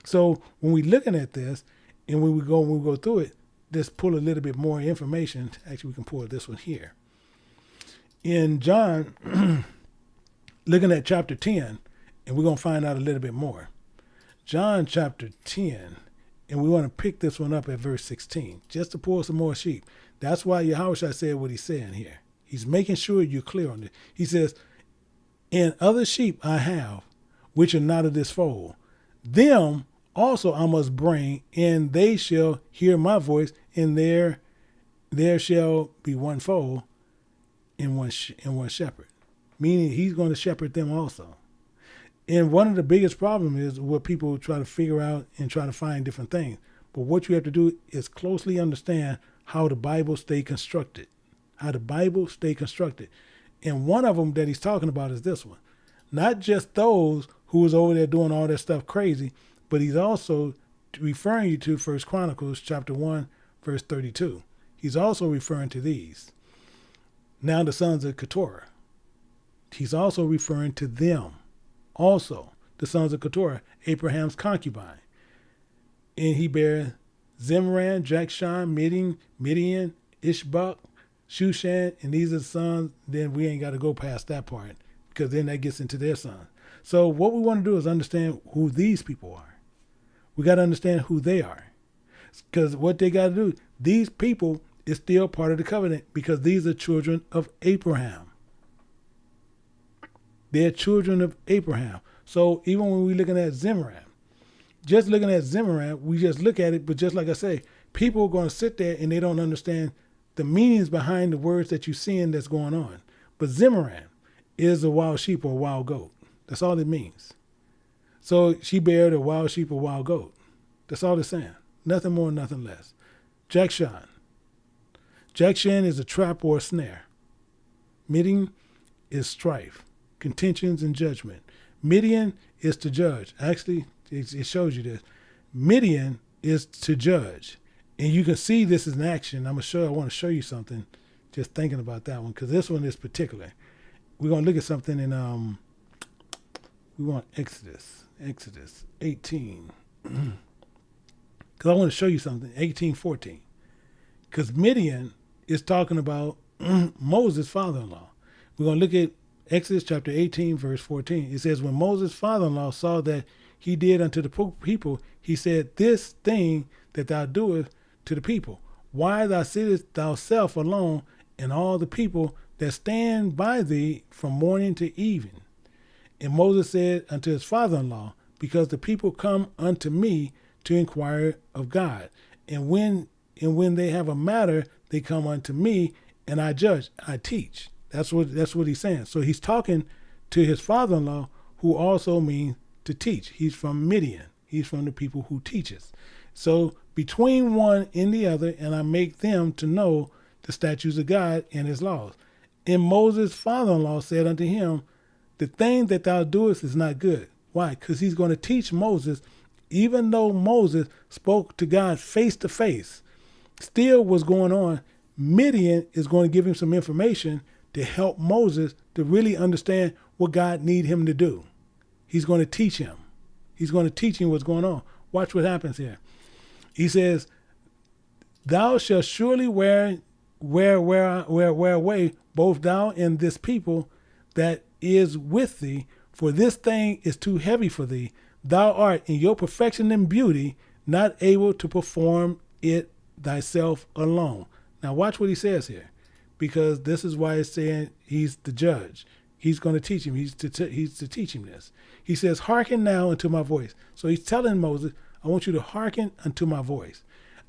Speaker 1: So when we're looking at this, and when we go through it, let's pull a little bit more information. Actually, we can pull this one here. In John, looking at chapter 10, and we're going to find out a little bit more. John chapter 10, and we want to pick this one up at verse 16, just to pull some more sheep. That's why Yahushua said what he's saying here. He's making sure you're clear on it. He says, and other sheep I have, which are not of this fold. Them also I must bring, and they shall hear my voice, and there shall be one fold and one shepherd. Meaning he's going to shepherd them also. And one of the biggest problems is what people try to figure out and try to find different things. But what you have to do is closely understand how the Bible stay constructed. How the Bible stay constructed. And one of them that he's talking about is this one. Not just those who was over there doing all that stuff crazy, but he's also referring you to 1 Chronicles chapter 1, verse 32. He's also referring to these. Now the sons of Keturah. He's also referring to them. Also, the sons of Keturah, Abraham's concubine. And he bare Zimran, Jokshan, Midian, Ishbak, Shushan, and these are the sons. Then we ain't got to go past that part because then that gets into their sons. So what we want to do is understand who these people are. We got to understand who they are. Because what they got to do, these people is still part of the covenant because these are children of Abraham. They're children of Abraham. So even when we're looking at Zimran, just looking at Zimran, we just look at it, but just like I say, people are going to sit there and they don't understand the meanings behind the words that you're seeing that's going on. But Zimran is a wild sheep or a wild goat. That's all it means. So she bared a wild sheep or wild goat. That's all it's saying. Nothing more, nothing less. Jokshan. Jokshan is a trap or a snare. Midian is strife, contentions, and judgment. Midian is to judge. Actually, it shows you this. Midian is to judge. And you can see this is in action. I want to show you something just thinking about that one because this one is particular. We're going to look at something in we want Exodus 18. Because I want to show you something, 18:14. Because Midian is talking about Moses' father-in-law. We're going to look at Exodus chapter 18, verse 14. It says, when Moses' father-in-law saw that he did unto the people, he said, this thing that thou doest to the people, why thou sittest thyself alone, and all the people that stand by thee from morning to evening? And Moses said unto his father-in-law, because the people come unto me to inquire of God. And when they have a matter, they come unto me, and I judge, I teach. That's what he's saying. So he's talking to his father-in-law, who also means to teach. He's from Midian. He's from the people who teaches. So between one and the other, and I make them to know the statutes of God and his laws. And Moses' father-in-law said unto him, the thing that thou doest is not good. Why? Because he's going to teach Moses, even though Moses spoke to God face to face, still what's going on, Midian is going to give him some information to help Moses to really understand what God need him to do. He's going to teach him. He's going to teach him what's going on. Watch what happens here. He says, thou shalt surely wear away both thou and this people that is with thee, for this thing is too heavy for thee. Thou art in your perfection and beauty not able to perform it thyself alone. Now watch what he says here, because this is why it's saying he's the judge. He's going to teach him. He's to teach him this. He says, hearken now unto my voice. So he's telling Moses, I want you to hearken unto my voice.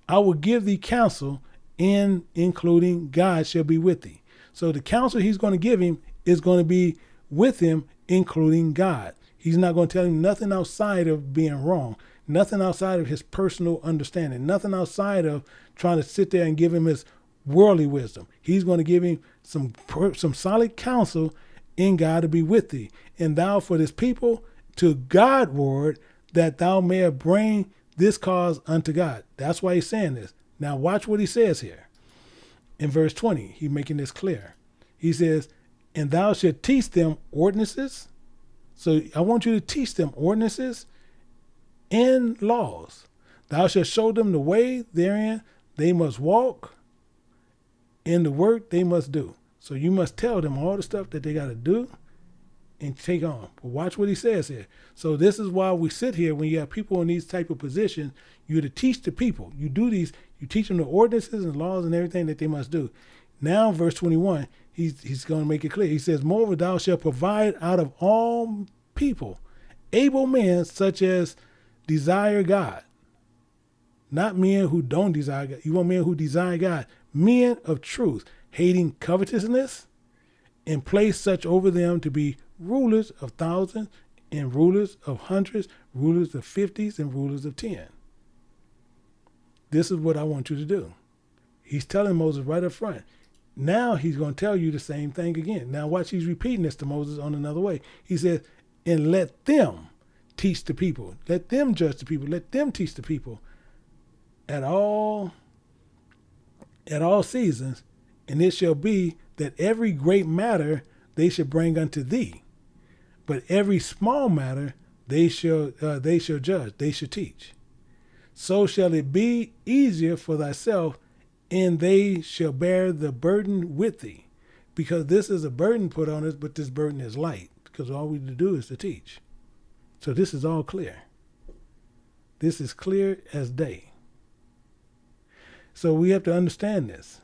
Speaker 1: I will give thee counsel, and including God shall be with thee. So the counsel he's going to give him is going to be with him, including God. He's not going to tell him nothing outside of being wrong, nothing outside of his personal understanding, nothing outside of trying to sit there and give him his worldly wisdom. He's going to give him some solid counsel in God to be with thee. And thou for this people to Godward, that thou mayest bring this cause unto God. That's why he's saying this. Now watch what he says here. In verse 20, he's making this clear. He says, and thou shalt teach them ordinances. So I want you to teach them ordinances and laws. Thou shalt show them the way therein they must walk, and the work they must do. So you must tell them all the stuff that they got to do and take on. But watch what he says here. So this is why we sit here when you have people in these type of positions. You're to teach the people. You do these. You teach them the ordinances and laws and everything that they must do. Now, verse 21, he's going to make it clear. He says, moreover, thou shalt provide out of all people able men such as desire God. Not men who don't desire God. You want men who desire God. Men of truth, hating covetousness, and place such over them to be rulers of thousands and rulers of hundreds, rulers of 50s and rulers of 10. This is what I want you to do. He's telling Moses right up front. Now he's going to tell you the same thing again. Now watch, he's repeating this to Moses on another way. He says, and let them teach the people. Let them judge the people. Let them teach the people at all seasons. And it shall be that every great matter they shall bring unto thee. But every small matter they shall judge, they shall teach. So shall it be easier for thyself, and they shall bear the burden with thee. Because this is a burden put on us, but this burden is light, because all we do is to teach. So this is all clear. This is clear as day. So we have to understand this.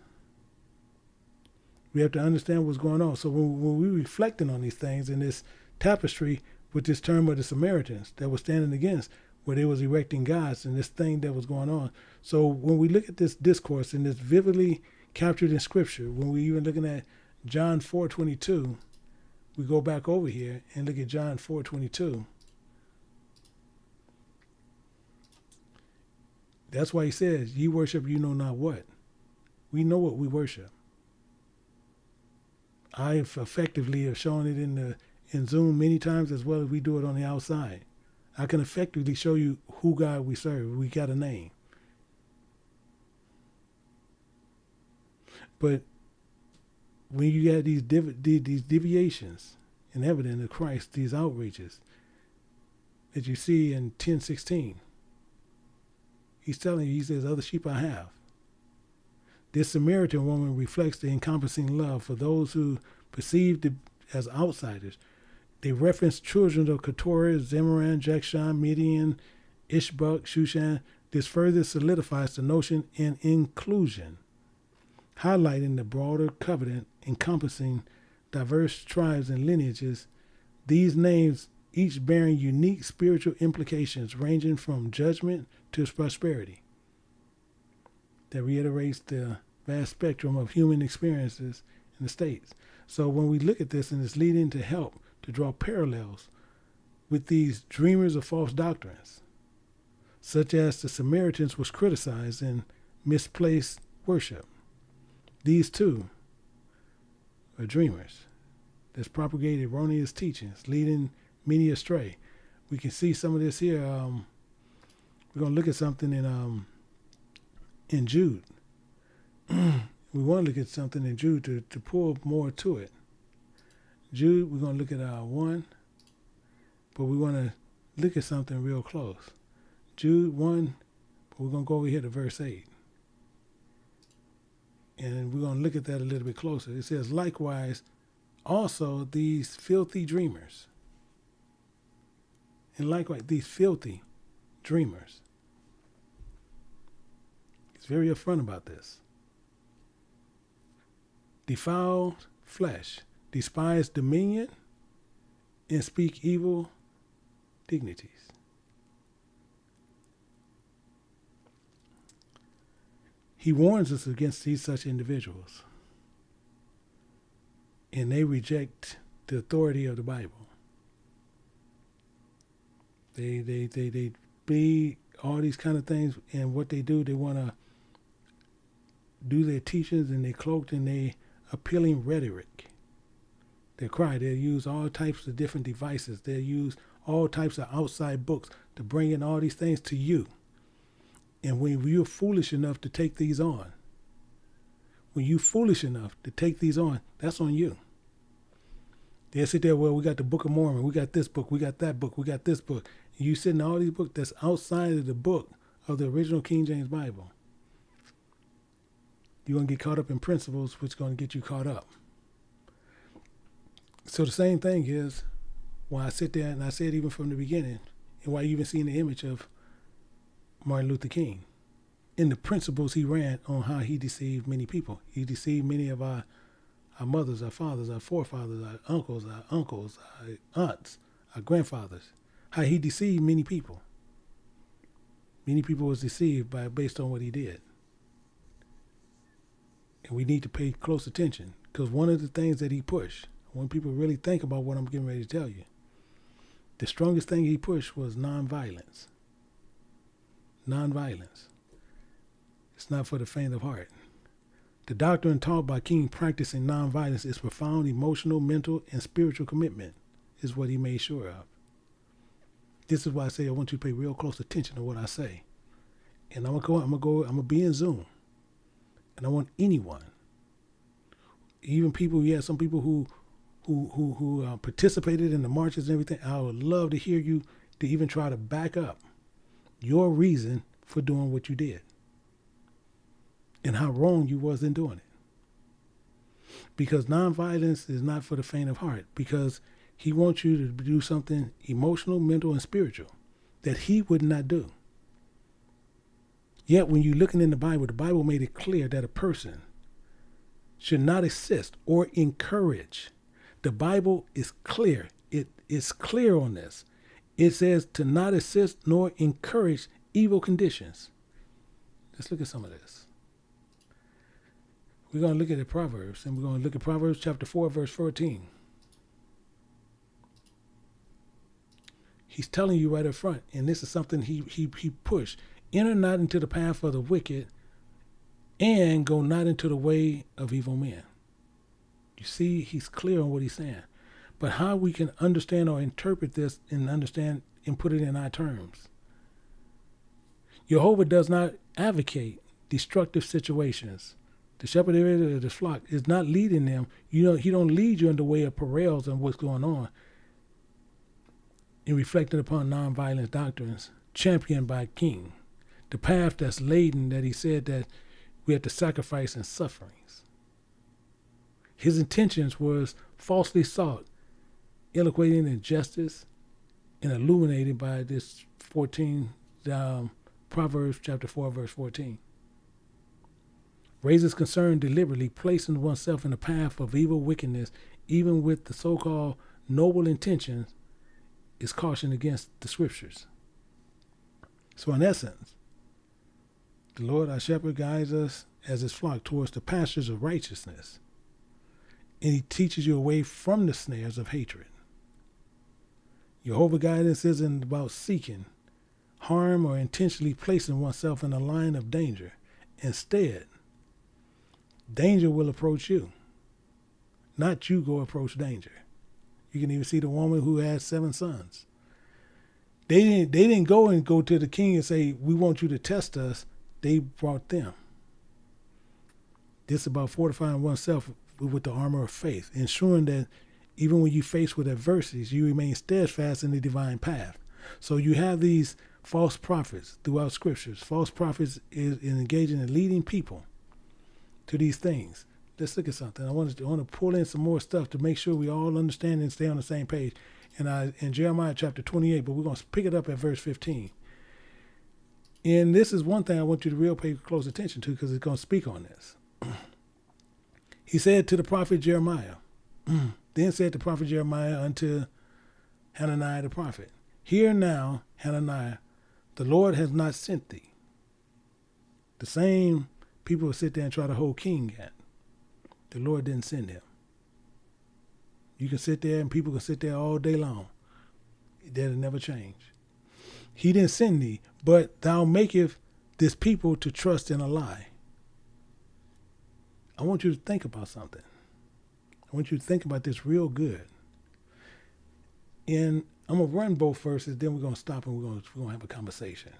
Speaker 1: We have to understand what's going on. So when we're reflecting on these things in this tapestry with this term of the Samaritans that were standing against, where they was erecting gods and this thing that was going on. So when we look at this discourse and it's vividly captured in Scripture, when we even looking at John 4:22, we go back over here and look at John 4:22. That's why he says, ye worship you know not what. We know what we worship. I effectively have shown it in Zoom many times, as well as we do it on the outside. I can effectively show you who God we serve. We got a name. But when you got these deviations in evidence of Christ, these outreaches that you see in 10:16, he's telling you, he says, other sheep I have. This Samaritan woman reflects the encompassing love for those who perceived as outsiders. They reference children of Keturah, Zimran, Jokshan, Midian, Ishbak, Shushan. This further solidifies the notion in inclusion, highlighting the broader covenant encompassing diverse tribes and lineages. These names each bearing unique spiritual implications ranging from judgment to prosperity. That reiterates the vast spectrum of human experiences in the states. So when we look at this, and it's leading to help to draw parallels with these dreamers of false doctrines, such as the Samaritans was criticized in misplaced worship. These too are dreamers that's propagated erroneous teachings, leading many astray. We can see some of this here. We're going to look at something in Jude. We want to look at something in Jude to pull more to it. Jude, we're going to look at 1, but we want to look at something real close. Jude 1, but we're going to go over here to verse 8. And we're going to look at that a little bit closer. It says, likewise, also these filthy dreamers. And likewise, these filthy dreamers. He's very upfront about this. Defiled flesh, despise dominion, and speak evil dignities. He warns us against these such individuals. And they reject the authority of the Bible. They be all these kind of things, and what they do, they want to do their teachings, and they cloaked in their appealing rhetoric. They cry. They'll use all types of different devices. They'll use all types of outside books to bring in all these things to you. And when you're foolish enough to take these on, that's on you. They'll sit there, well, we got the Book of Mormon, we got this book, we got that book, we got this book. And you sitting in all these books that's outside of the book of the original King James Bible. You're going to get caught up in principles, which is going to get you caught up. So the same thing is why I sit there, and I said even from the beginning, and why you even seen the image of Martin Luther King in the principles he ran on how he deceived many people. He deceived many of our mothers, our fathers, our forefathers, our uncles, our aunts, our grandfathers. How he deceived many people. Many people was deceived based on what he did. And we need to pay close attention, because one of the things that he pushed, when people really think about what I'm getting ready to tell you, the strongest thing he pushed was nonviolence. Nonviolence. It's not for the faint of heart. The doctrine taught by King practicing nonviolence is profound emotional, mental, and spiritual commitment, is what he made sure of. This is why I say I want you to pay real close attention to what I say. And I'm gonna be in Zoom. And I want anyone, even people, some people who participated in the marches and everything, I would love to hear you to even try to back up your reason for doing what you did and how wrong you was in doing it. Because nonviolence is not for the faint of heart, because he wants you to do something emotional, mental, and spiritual that he would not do. Yet when you're looking in the Bible made it clear that a person should not assist or encourage. The Bible is clear. It is clear on this. It says to not assist nor encourage evil conditions. Let's look at some of this. We're going to look at the Proverbs, and we're going to look at Proverbs chapter 4, verse 14. He's telling you right up front, and this is something he pushed. Enter not into the path of the wicked, and go not into the way of evil men. You see, he's clear on what he's saying. But how we can understand or interpret this and understand and put it in our terms. Jehovah does not advocate destructive situations. The shepherd of the flock is not leading them. He don't lead you in the way of parallels and what's going on. In reflecting upon nonviolent doctrines championed by King. The path that's laden, that he said that we have to sacrifice in sufferings. His intentions was falsely sought, eloquating injustice and illuminated by this Proverbs chapter 4, verse 14. Raises concern deliberately, placing oneself in the path of evil wickedness, even with the so-called noble intentions, is caution against the scriptures. So in essence, the Lord our shepherd guides us as his flock towards the pastures of righteousness. And he teaches you away from the snares of hatred. Jehovah guidance isn't about seeking harm or intentionally placing oneself in a line of danger. Instead, danger will approach you. Not you go approach danger. You can even see the woman who had 7 sons. They didn't go to the king and say, we want you to test us. They brought them. This is about fortifying oneself with the armor of faith, ensuring that even when you face with adversities, you remain steadfast in the divine path. So you have these false prophets throughout scriptures. False prophets is engaging in leading people to these things. Let's look at something. I want to pull in some more stuff to make sure we all understand and stay on the same page. In Jeremiah chapter 28, but we're going to pick it up at verse 15. And this is one thing I want you to really pay close attention to, because it's going to speak on this. He said to the prophet Jeremiah, then said the prophet Jeremiah unto Hananiah the prophet, hear now, Hananiah, the Lord has not sent thee. The same people will sit there and try to hold king at. The Lord didn't send him. You can sit there and people can sit there all day long. That'll never change. He didn't send thee, but thou makest this people to trust in a lie. I want you to think about something. I want you to think about this real good. And I'm going to run both verses, then we're going to stop and we're going to have a conversation.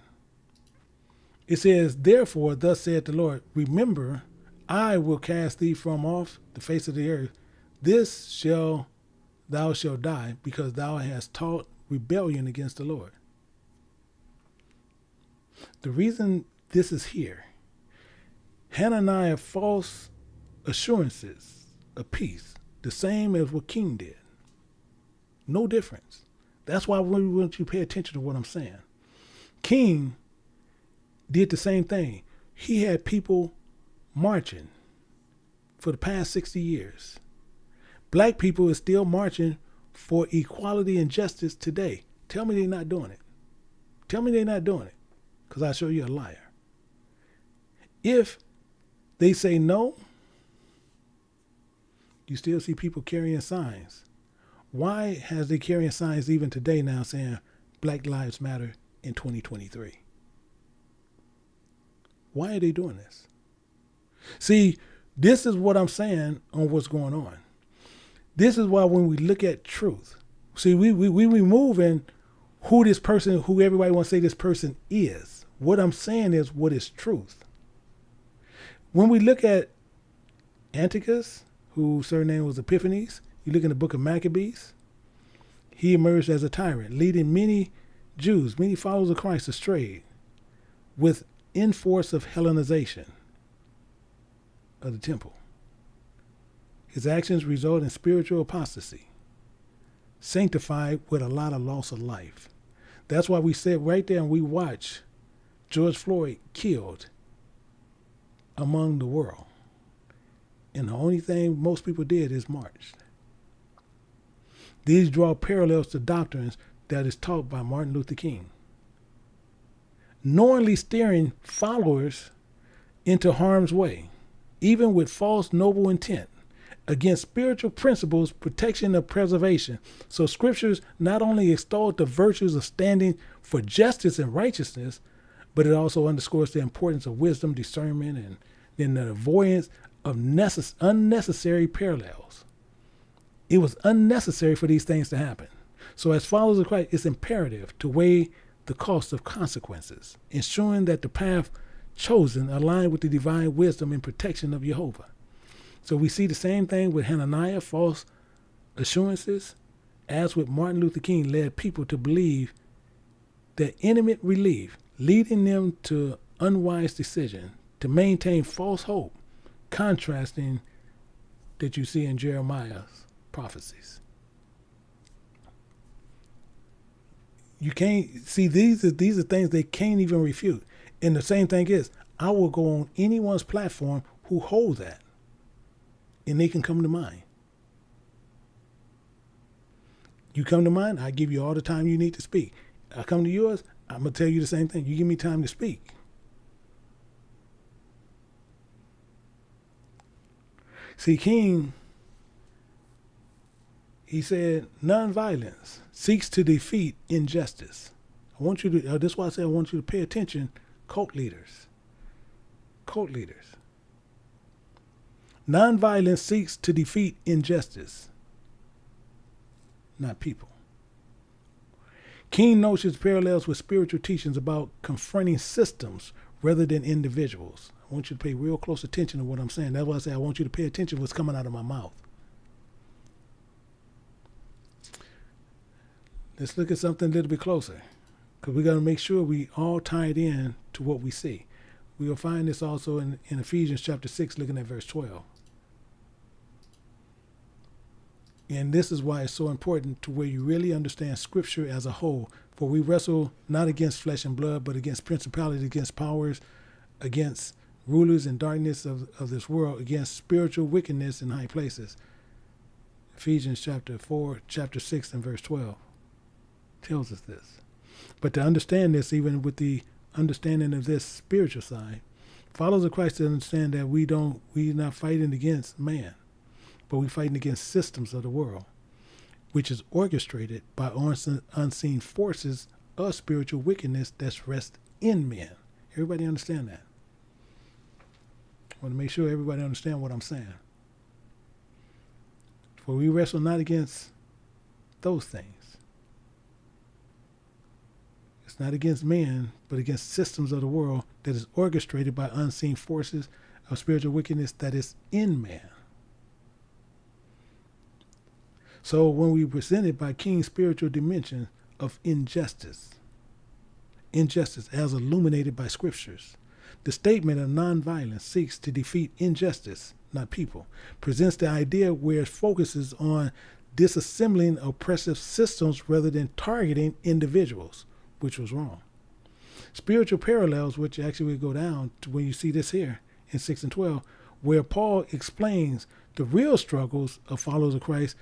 Speaker 1: It says, therefore, thus saith the Lord, remember, I will cast thee from off the face of the earth. Thou shalt die, because thou hast taught rebellion against the Lord. The reason this is here, Hananiah false assurances of peace, the same as what King did. No difference. That's why we want you to pay attention to what I'm saying. King did the same thing. He had people marching for the past 60 years. Black people are still marching for equality and justice today. Tell me they're not doing it. Tell me they're not doing it. because I'll show you a liar. If they say no, you still see people carrying signs. Why has they carrying signs even today now saying Black Lives Matter in 2023? Why are they doing this? See, this is what I'm saying on what's going on. This is why when we look at truth, see, we removing who this person, who everybody wants to say this person is. What I'm saying is what is truth. When we look at Antiochus, whose surname was Epiphanes, you look in the book of Maccabees, he emerged as a tyrant, leading many Jews, many followers of Christ astray with enforce of Hellenization of the temple. His actions result in spiritual apostasy, sanctified with a lot of loss of life. That's why we sit right there and we watch George Floyd killed among the world. And the only thing most people did is marched. These draw parallels to doctrines that is taught by Martin Luther King. Knowingly steering followers into harm's way, even with false noble intent, against spiritual principles, protection of preservation. So scriptures not only extol the virtues of standing for justice and righteousness, but it also underscores the importance of wisdom, discernment, and then the avoidance of unnecessary parallels. It was unnecessary for these things to happen. So as followers of Christ, it's imperative to weigh the cost of consequences, ensuring that the path chosen align with the divine wisdom and protection of Jehovah. So we see the same thing with Hananiah, false assurances, as with Martin Luther King, led people to believe that intimate relief, leading them to unwise decision, to maintain false hope, contrasting that you see in Jeremiah's prophecies. You can't see these are things they can't even refute. And the same thing is, I will go on anyone's platform who holds that, and they can come to mine. You come to mine, I give you all the time you need to speak. I come to yours, I'm gonna tell you the same thing. You give me time to speak. See, King, he said, nonviolence seeks to defeat injustice. I want you to, this is why I say I want you to pay attention, cult leaders. Cult leaders. Nonviolence seeks to defeat injustice, not people. King notions parallels with spiritual teachings about confronting systems rather than individuals. I want you to pay real close attention to what I'm saying. That's why I say I want you to pay attention to what's coming out of my mouth. Let's look at something a little bit closer, because we got to make sure we all tie it in to what we see. We will find this also in Ephesians chapter 6, looking at verse 12. And this is why it's so important to where you really understand Scripture as a whole. For we wrestle not against flesh and blood, but against principalities, against powers, against rulers in darkness of this world, against spiritual wickedness in high places. Ephesians chapter 4, chapter 6, and verse 12 tells us this. But to understand this, even with the understanding of this spiritual side, followers of Christ to understand that we're not fighting against man, but we're fighting against systems of the world, which is orchestrated by unseen forces of spiritual wickedness that's rest in men. Everybody understand that? I want to make sure everybody understand what I'm saying. For we wrestle not against those things. It's not against men, but against systems of the world that is orchestrated by unseen forces of spiritual wickedness that is in man. So when we presented by King's spiritual dimension of injustice as illuminated by scriptures, the statement of nonviolence seeks to defeat injustice, not people, presents the idea where it focuses on disassembling oppressive systems rather than targeting individuals, which was wrong. Spiritual parallels, which actually will go down to when you see this here in 6 and 12, where Paul explains the real struggles of followers of Christ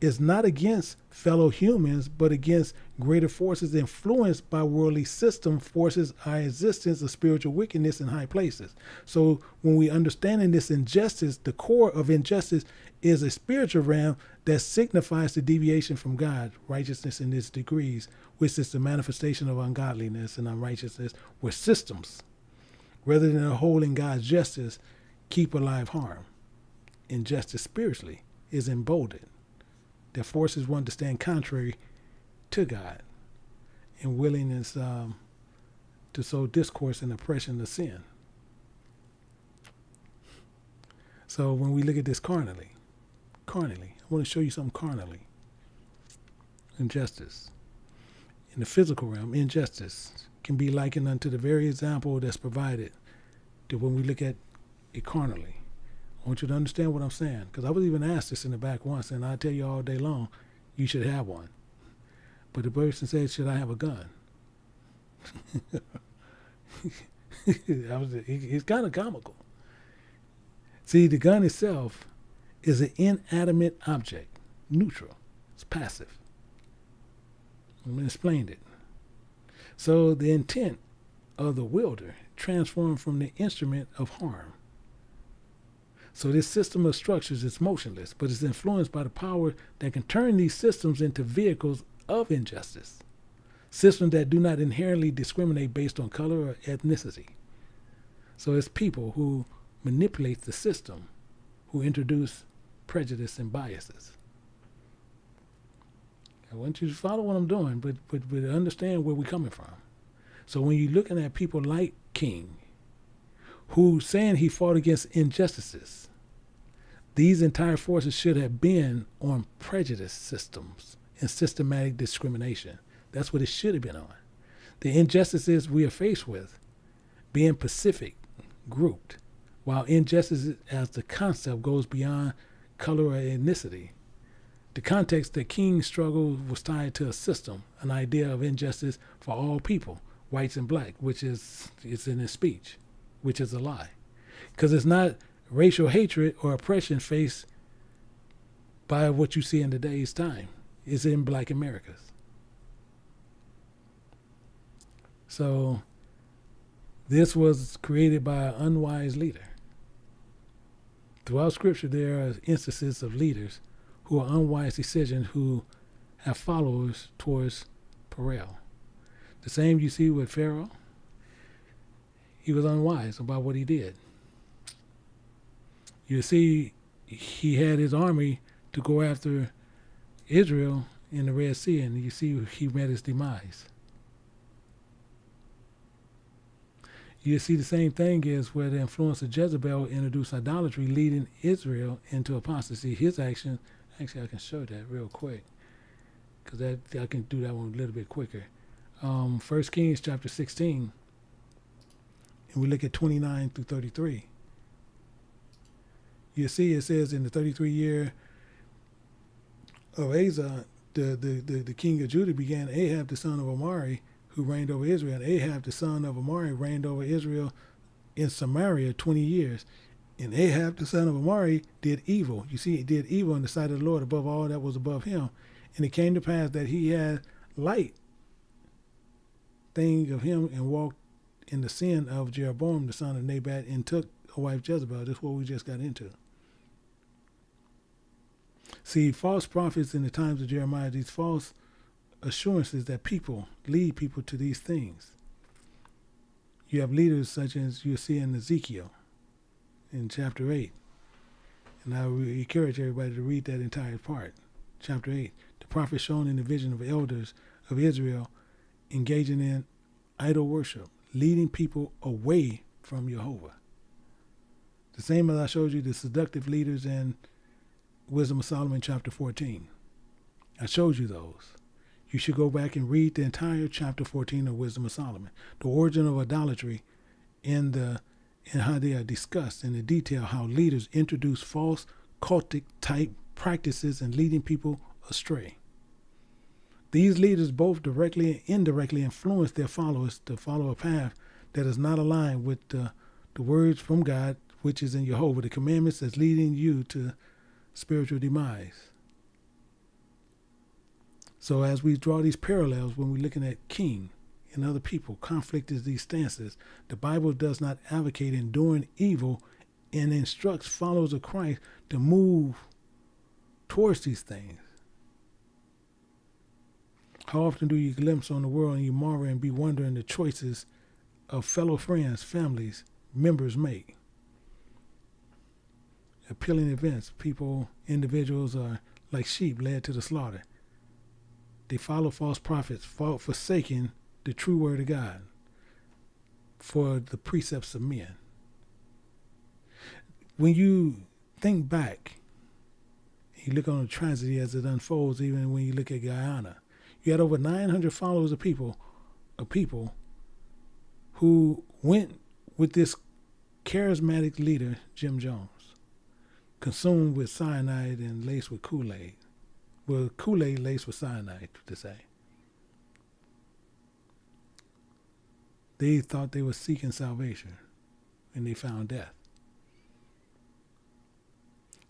Speaker 1: is not against fellow humans, but against greater forces influenced by worldly system forces our existence of spiritual wickedness in high places. So when we understand this injustice, the core of injustice is a spiritual realm that signifies the deviation from God, righteousness in its degrees, which is the manifestation of ungodliness and unrighteousness, where systems, rather than upholding God's justice, keep alive harm. Injustice spiritually is emboldened. That forces one to stand contrary to God and willingness to sow discourse and oppression of sin. So when we look at this carnally, I want to show you something carnally. Injustice. In the physical realm, injustice can be likened unto the very example that's provided that when we look at it carnally. I want you to understand what I'm saying, because I was even asked this in the back once, and I tell you all day long, you should have one. But the person said, should I have a gun? It's kind of comical. See, the gun itself is an inanimate object, neutral, it's passive. I'm going to explain it. So the intent of the wielder transformed from the instrument of harm. So this system of structures is motionless, but it's influenced by the power that can turn these systems into vehicles of injustice. Systems that do not inherently discriminate based on color or ethnicity. So it's people who manipulate the system, who introduce prejudice and biases. I want you to follow what I'm doing, but understand where we're coming from. So when you're looking at people like King, who's saying he fought against injustices, these entire forces should have been on prejudice systems and systematic discrimination. That's what it should have been on. The injustices we are faced with being Pacific grouped, while injustice as the concept goes beyond color or ethnicity. The context that King's struggle was tied to a system, an idea of injustice for all people, whites and black, which is in his speech, which is a lie. Because it's not racial hatred or oppression faced by what you see in today's time. It's in Black Americas. So this was created by an unwise leader. Throughout Scripture, there are instances of leaders who are unwise decisions who have followers towards peril. The same you see with Pharaoh. He was unwise about what he did. You see, he had his army to go after Israel in the Red Sea, and you see he met his demise. You see the same thing is where the influence of Jezebel introduced idolatry, leading Israel into apostasy. His action, actually I can show that real quick, because I can do that one a little bit quicker. 1 Kings chapter 16, and we look at 29 through 33. You see it says in the 33 year of Asa, the king of Judah began Ahab the son of Omari, who reigned over Israel. And Ahab the son of Omari reigned over Israel in Samaria 20 years. And Ahab the son of Omari did evil. You see, he did evil in the sight of the Lord above all that was above him. And it came to pass that he had light thing of him and walked in the sin of Jeroboam the son of Nebat and took a wife Jezebel. That's what we just got into. See, false prophets in the times of Jeremiah, these false assurances that people lead people to these things. You have leaders such as you see in Ezekiel in chapter 8. And I encourage everybody to read that entire part. Chapter 8. The prophet shown in the vision of elders of Israel engaging in idol worship, leading people away from Jehovah. The same as I showed you the seductive leaders in Wisdom of Solomon chapter 14. I showed you those. You should go back and read the entire chapter 14 of Wisdom of Solomon. The origin of idolatry and how they are discussed in the detail how leaders introduce false cultic type practices and leading people astray. These leaders both directly and indirectly influence their followers to follow a path that is not aligned with the words from God, which is in Jehovah, the commandments that's leading you to spiritual demise. So as we draw these parallels when we're looking at king and other people, conflict is these stances. The Bible does not advocate enduring evil and instructs followers of Christ to move towards these things. How often do you glimpse on the world and you marvel and be wondering the choices of fellow friends, families, members make? Appealing events, individuals are like sheep led to the slaughter. They follow false prophets, forsaking the true word of God for the precepts of men. When you think back, you look on the tragedy as it unfolds, even when you look at Guyana, you had over 900 followers of people who went with this charismatic leader, Jim Jones, consumed with cyanide and laced with Kool-Aid. Well, Kool-Aid laced with cyanide, to say. They thought they were seeking salvation, and they found death.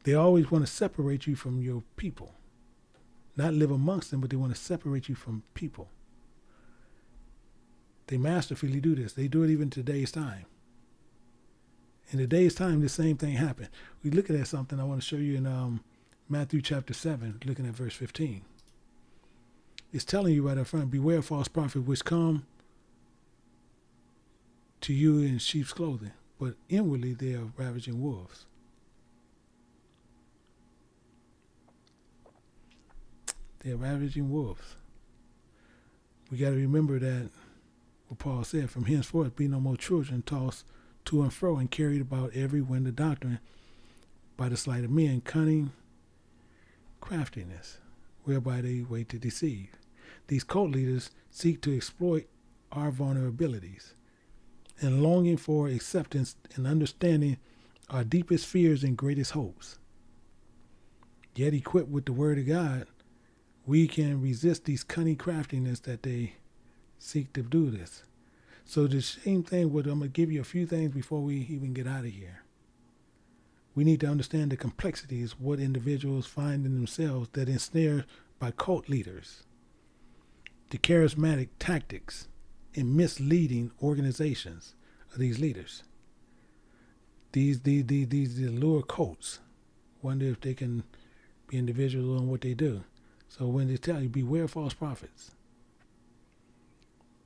Speaker 1: They always want to separate you from your people. Not live amongst them, but they want to separate you from people. They masterfully do this. They do it even in today's time. In today's time, the same thing happened. We look at something I want to show you in Matthew chapter 7, looking at verse 15. It's telling you right up front, beware of false prophets which come to you in sheep's clothing, but inwardly they are ravaging wolves. They're ravaging wolves. We got to remember that what Paul said, from henceforth be no more children tossed to and fro and carried about every wind of doctrine by the sleight of men, cunning craftiness, whereby they wait to deceive. These cult leaders seek to exploit our vulnerabilities and longing for acceptance and understanding our deepest fears and greatest hopes. Yet equipped with the word of God, we can resist these cunning craftiness that they seek to do this. So the same thing, I'm going to give you a few things before we even get out of here. We need to understand the complexities, what individuals find in themselves that ensnared by cult leaders, the charismatic tactics and misleading organizations of these leaders. These allure cults. Wonder if they can be individuals on what they do. So when they tell you, beware of false prophets,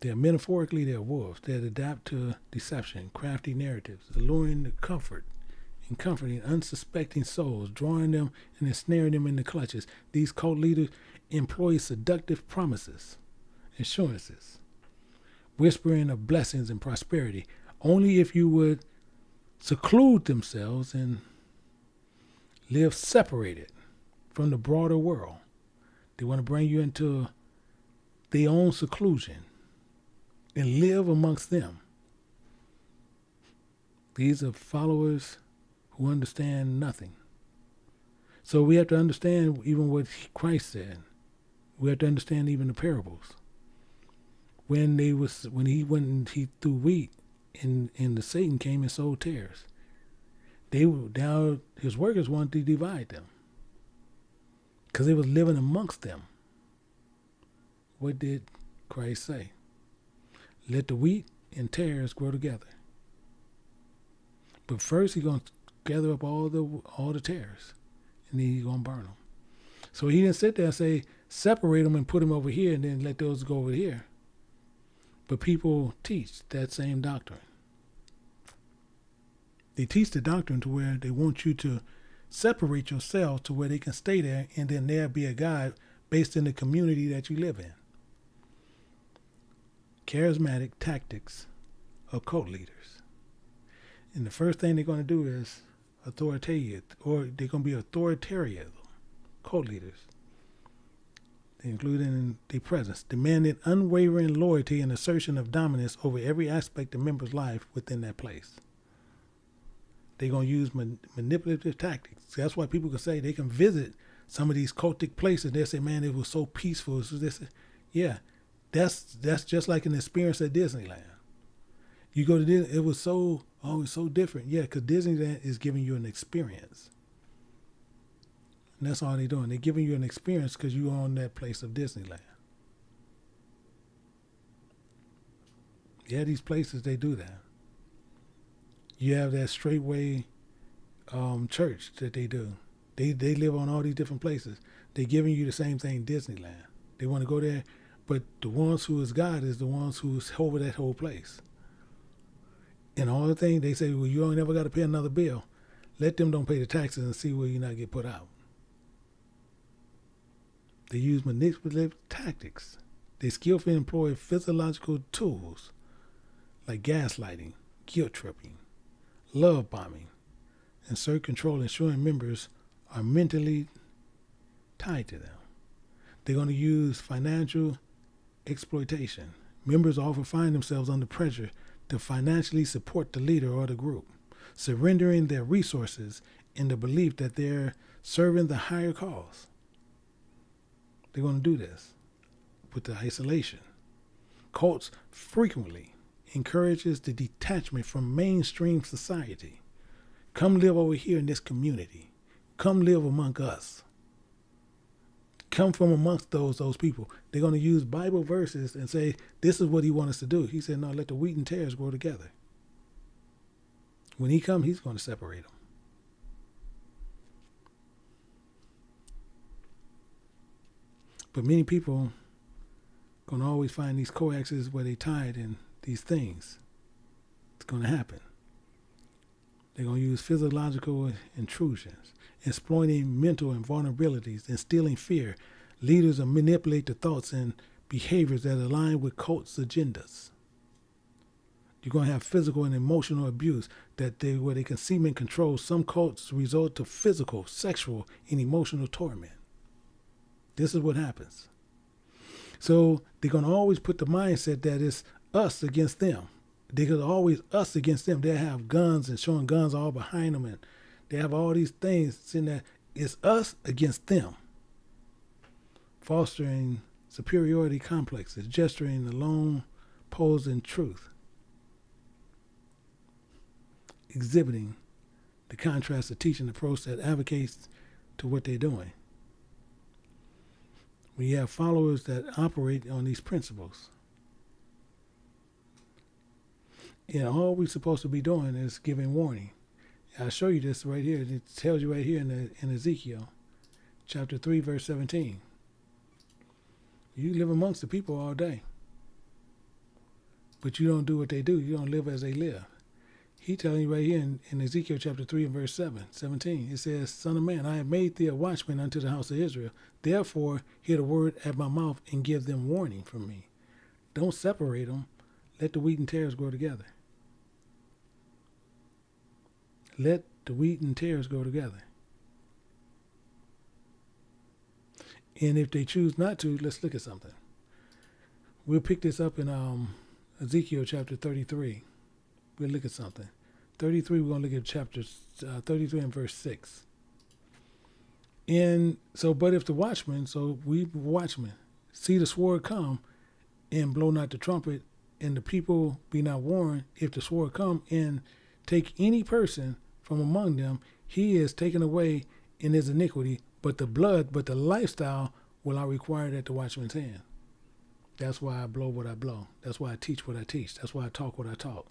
Speaker 1: they're metaphorically, they're wolves. They adapt to deception, crafty narratives, alluring to comfort and comforting unsuspecting souls, drawing them and ensnaring them in the clutches. These cult leaders employ seductive promises, assurances, whispering of blessings and prosperity, only if you would seclude themselves and live separated from the broader world. They want to bring you into their own seclusion and live amongst them. These are followers who understand nothing. So we have to understand even what Christ said. We have to understand even the parables. When he went and he threw wheat and the Satan came and sowed tares. His workers wanted to divide them, because they was living amongst them. What did Christ say? Let the wheat and tares grow together. But first he's going to gather up all the tares, and then he's going to burn them. So he didn't sit there and say, separate them and put them over here and then let those go over here. But people teach that same doctrine. They teach the doctrine to where they want you to separate yourself to where they can stay there, and then there'll be a guide based in the community that you live in. Charismatic tactics of cult leaders. And the first thing they're going to do is authoritarian, or they're going to be authoritarian cult leaders. They include in their presence, demanding unwavering loyalty and assertion of dominance over every aspect of a member's life within that place. They're going to use manipulative tactics. That's why people can say they can visit some of these cultic places. They'll say, man, it was so peaceful. So yeah, that's just like an experience at Disneyland. You go to Disney, it was so different. Yeah, because Disneyland is giving you an experience. And that's all they're doing. They're giving you an experience because you're on that place of Disneyland. Yeah, these places, they do that. You have that straightway church that they do. They live on all these different places. They're giving you the same thing, Disneyland. They want to go there, but the ones who is God is the ones who's over that whole place. And all the thing, they say, well, you ain't never got to pay another bill. Let them don't pay the taxes and see where you not get put out. They use manipulative tactics. They skillfully employ physiological tools like gaslighting, guilt tripping, love bombing, and assert control, ensuring members are mentally tied to them. They're going to use financial exploitation. Members often find themselves under pressure to financially support the leader or the group, surrendering their resources in the belief that they're serving the higher cause. They're going to do this with the isolation. Cults frequently encourages the detachment from mainstream society. Come live over here in this community. Come live among us. Come from amongst those people. They're going to use Bible verses and say, this is what he wants us to do. He said, no, let the wheat and tares grow together. When he comes, he's going to separate them. But many people are going to always find these coaxes where they tied in these things. It's going to happen. They're going to use physiological intrusions, exploiting mental vulnerabilities, instilling fear. Leaders will manipulate the thoughts and behaviors that align with cults' agendas. You're going to have physical and emotional abuse where they can seem in control. Some cults resort to physical, sexual, and emotional torment. This is what happens. So they're going to always put the mindset that it's us against them. They're going to always us against them. They have guns and showing guns all behind them, and they have all these things saying that it's us against them. Fostering superiority complexes, gesturing the lone pose in truth. Exhibiting the contrast of teaching approach that advocates to what they're doing. We have followers that operate on these principles. And all we're supposed to be doing is giving warning. I'll show you this right here. It tells you right here in Ezekiel, chapter 3, verse 17. You live amongst the people all day, but you don't do what they do. You don't live as they live. He telling you right here in Ezekiel chapter 3 and verse 17, it says, Son of man, I have made thee a watchman unto the house of Israel. Therefore, hear the word at my mouth and give them warning from me. Don't separate them. Let the wheat and tares grow together. Let the wheat and tares grow together. And if they choose not to, let's look at something. We'll pick this up in Ezekiel chapter 33. We'll look at something. 33, we're going to look at chapter 33 and verse 6. And so, but if the watchmen, so we watchmen, see the sword come and blow not the trumpet, and the people be not warned, if the sword come and take any person from among them, he is taken away in his iniquity, but the lifestyle will I require at the watchman's hand. That's why I blow what I blow. That's why I teach what I teach. That's why I talk what I talk.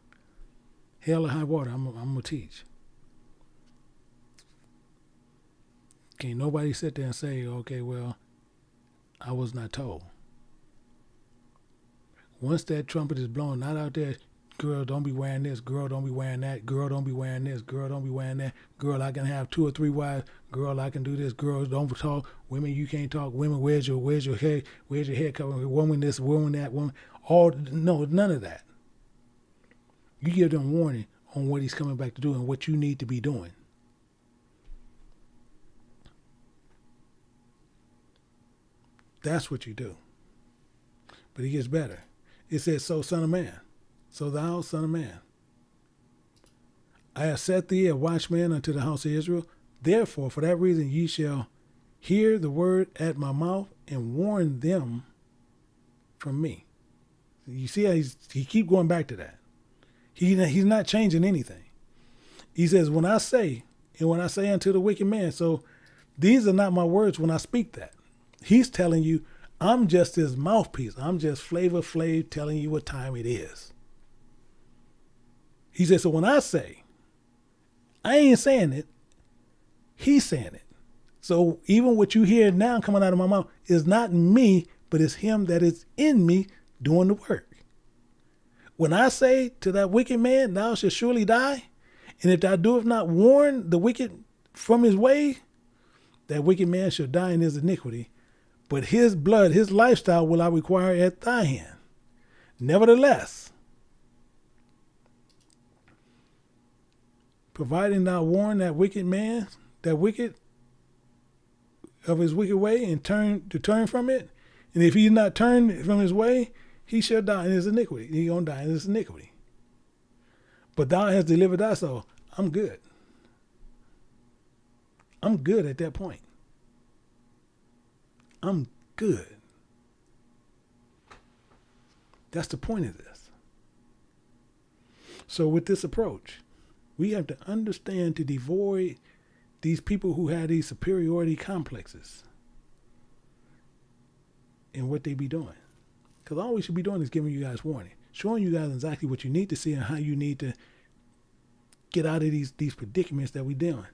Speaker 1: Hell or high water, I'm going to teach. Can't nobody sit there and say, okay, well, I was not told. Once that trumpet is blown, not out there, girl, don't be wearing this, girl, don't be wearing that, girl, don't be wearing this, girl, don't be wearing that, girl, I can have 2 or 3 wives, girl, I can do this, girls, don't talk, women, you can't talk, women, where's your hair, where's your hair cover, woman this, woman that, woman, no, none of that. You give them warning on what he's coming back to do and what you need to be doing. That's what you do. But it gets better. It says, so son of man, so thou son of man, I have set thee a watchman unto the house of Israel. Therefore, for that reason, ye shall hear the word at my mouth and warn them from me. You see how he keep going back to that. He's not changing anything. He says, when I say unto the wicked man, so These are not my words when I speak that. He's telling you, I'm just his mouthpiece. I'm just Flavor Flav telling you what time it is. He said, so when I say, I ain't saying it, he's saying it. So even what you hear now coming out of my mouth is not me, but it's him that is in me doing the work. When I say to that wicked man, thou shalt surely die, and if thou doest not warn the wicked from his way, that wicked man shall die in his iniquity, but his blood, his lifestyle will I require at thy hand. Nevertheless, providing thou warn that wicked man, that wicked of his wicked way, and turn from it, and if he not turn from his way, he shall die in his iniquity. He gonna die in his iniquity. But thou hast delivered thy soul. I'm good. I'm good at that point. I'm good. That's the point of this. So with this approach, we have to understand to devoid these people who have these superiority complexes and what they be doing. Because all we should be doing is giving you guys warning, showing you guys exactly what you need to see and how you need to get out of these predicaments that we're doing.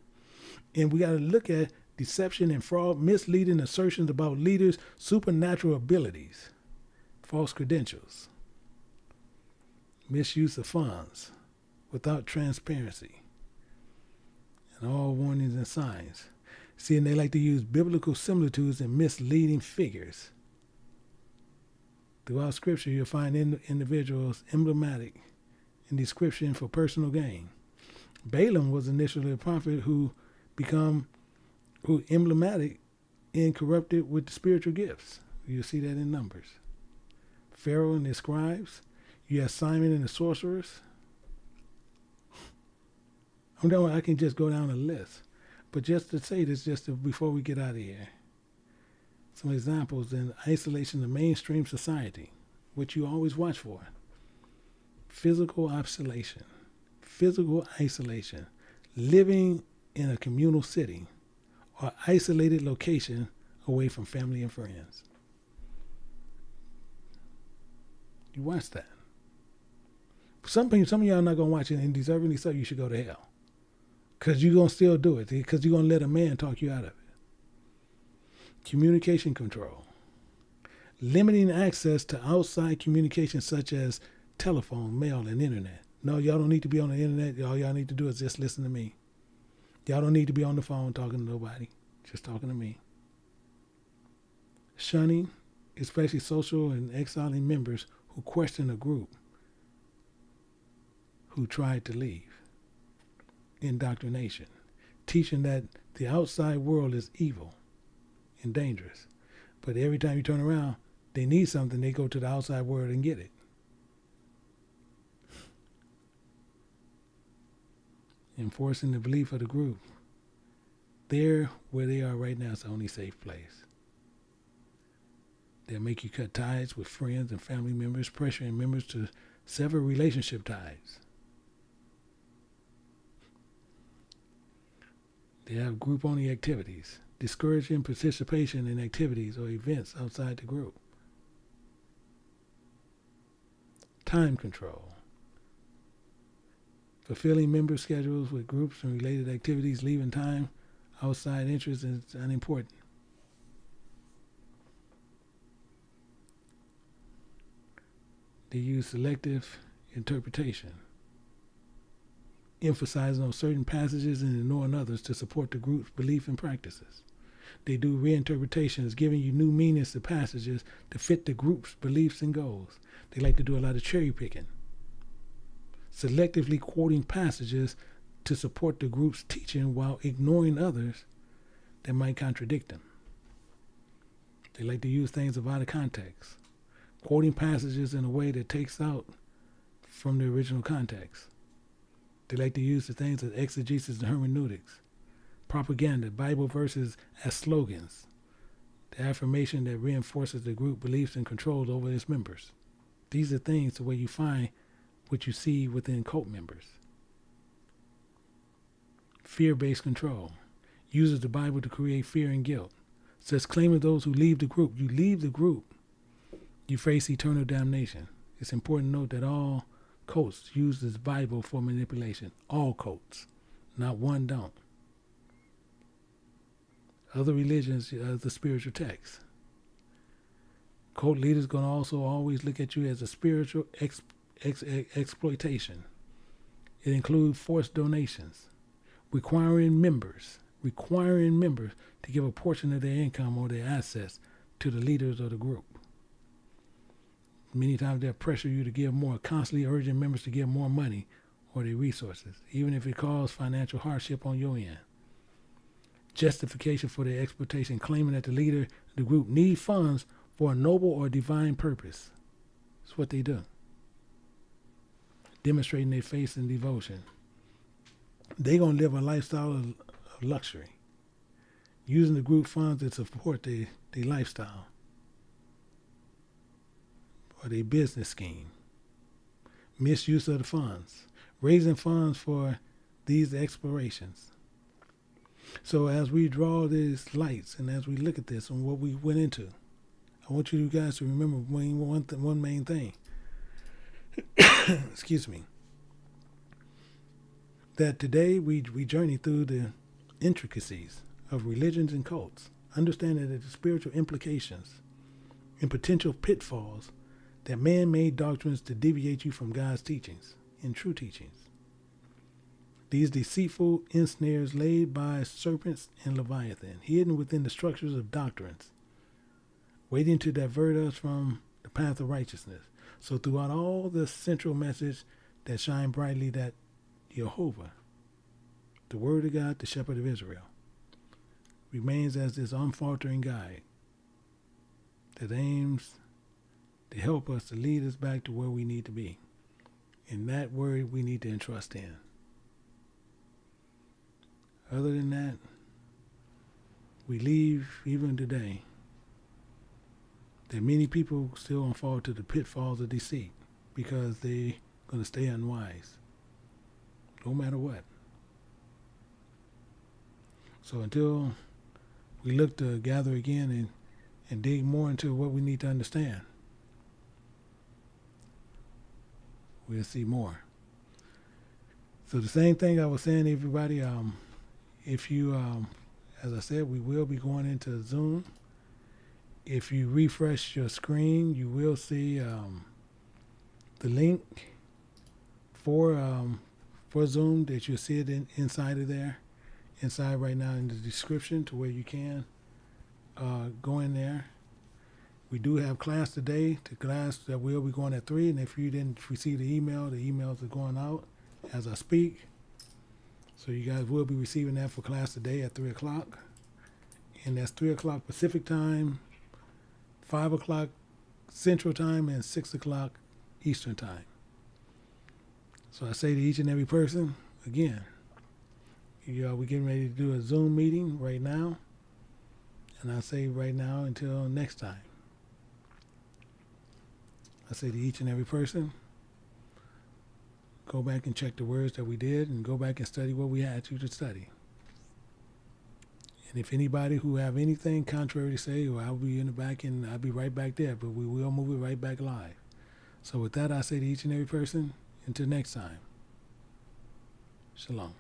Speaker 1: And we got to look at deception and fraud, misleading assertions about leaders' supernatural abilities, false credentials, misuse of funds without transparency, and all warnings and signs. See, and they like to use biblical similitudes and misleading figures. Throughout Scripture, you'll find individuals emblematic in description for personal gain. Balaam was initially a prophet who emblematic and corrupted with the spiritual gifts. You'll see that in Numbers. Pharaoh and his scribes. You have Simon and the sorcerers. I can just go down a list. But just to say this, before we get out of here, some examples in isolation of mainstream society, which you always watch for. Physical isolation, living in a communal setting or isolated location away from family and friends. You watch that. Some of y'all are not going to watch it, and deservingly so, you should go to hell. Because you're going to still do it, because you're going to let a man talk you out of it. Communication control. Limiting access to outside communication such as telephone, mail, and internet. No, y'all don't need to be on the internet. All y'all need to do is just listen to me. Y'all don't need to be on the phone talking to nobody. Just talking to me. Shunning, especially social and exiling members who question a group who tried to leave. Indoctrination. Teaching that the outside world is evil and dangerous. But every time you turn around, they need something, they go to the outside world and get it. Enforcing the belief of the group. There, where they are right now, is the only safe place. They'll make you cut ties with friends and family members, pressuring members to sever relationship ties. They have group-only activities, discouraging participation in activities or events outside the group. Time control. Fulfilling member schedules with groups and related activities, leaving time outside interests is unimportant. They use selective interpretation, emphasizing on certain passages and ignoring others to support the group's belief and practices. They do reinterpretations, giving you new meanings to passages to fit the group's beliefs and goals. They like to do a lot of cherry picking, selectively quoting passages to support the group's teaching while ignoring others that might contradict them. They like to use things out of context, quoting passages in a way that takes out from the original context. They like to use the things of exegesis and hermeneutics, propaganda, Bible verses as slogans, the affirmation that reinforces the group beliefs and controls over its members. These are things the way you find what you see within cult members. Fear-based control, uses the Bible to create fear and guilt. Says claiming those who leave the group. You leave the group, you face eternal damnation. It's important to note that all cults use this Bible for manipulation. All cults. Not one don't. Other religions, the spiritual text. Cult leaders going to also always look at you as a spiritual exploitation. It includes forced donations, requiring members to give a portion of their income or their assets to the leaders of the group. Many times they'll pressure you to give more, constantly urging members to give more money or their resources, even if it causes financial hardship on your end. Justification for their exploitation, claiming that the leader of the group needs funds for a noble or divine purpose. That's what they do. Demonstrating their faith and devotion. They're going to live a lifestyle of luxury, using the group funds to support their lifestyle or their business scheme. Misuse of the funds, raising funds for these explorations. So as we draw these lights and as we look at this and what we went into, I want you guys to remember one main thing. Excuse me. That today we journey through the intricacies of religions and cults, understanding that the spiritual implications and potential pitfalls that man-made doctrines to deviate you from God's teachings and true teachings. These deceitful ensnares laid by serpents and Leviathan, hidden within the structures of doctrines, waiting to divert us from the path of righteousness. So throughout all the central message that shine brightly, that Jehovah, the Word of God, the Shepherd of Israel, remains as this unfaltering guide that aims to help us, to lead us back to where we need to be. And that word we need to entrust in. Other than that, we leave even today that many people still fall to the pitfalls of deceit because they're going to stay unwise, no matter what. So until we look to gather again and dig more into what we need to understand, we'll see more. So the same thing I was saying to everybody, if you, as I said, we will be going into Zoom. If you refresh your screen, you will see the link for Zoom that you'll see it inside of there. Inside right now in the description to where you can go in there. We do have class today. The class that will be going at 3. And if you didn't receive the emails are going out as I speak. So you guys will be receiving that for class today at 3 o'clock. And that's 3 o'clock Pacific time, 5 o'clock Central time, and 6 o'clock Eastern time. So I say to each and every person, again, we're getting ready to do a Zoom meeting right now. And I say right now until next time. I say to each and every person, go back and check the words that we did and go back and study what we had you to study. And if anybody who have anything contrary to say, well, I'll be in the back and I'll be right back there, but we will move it right back live. So with that, I say to each and every person, until next time, shalom.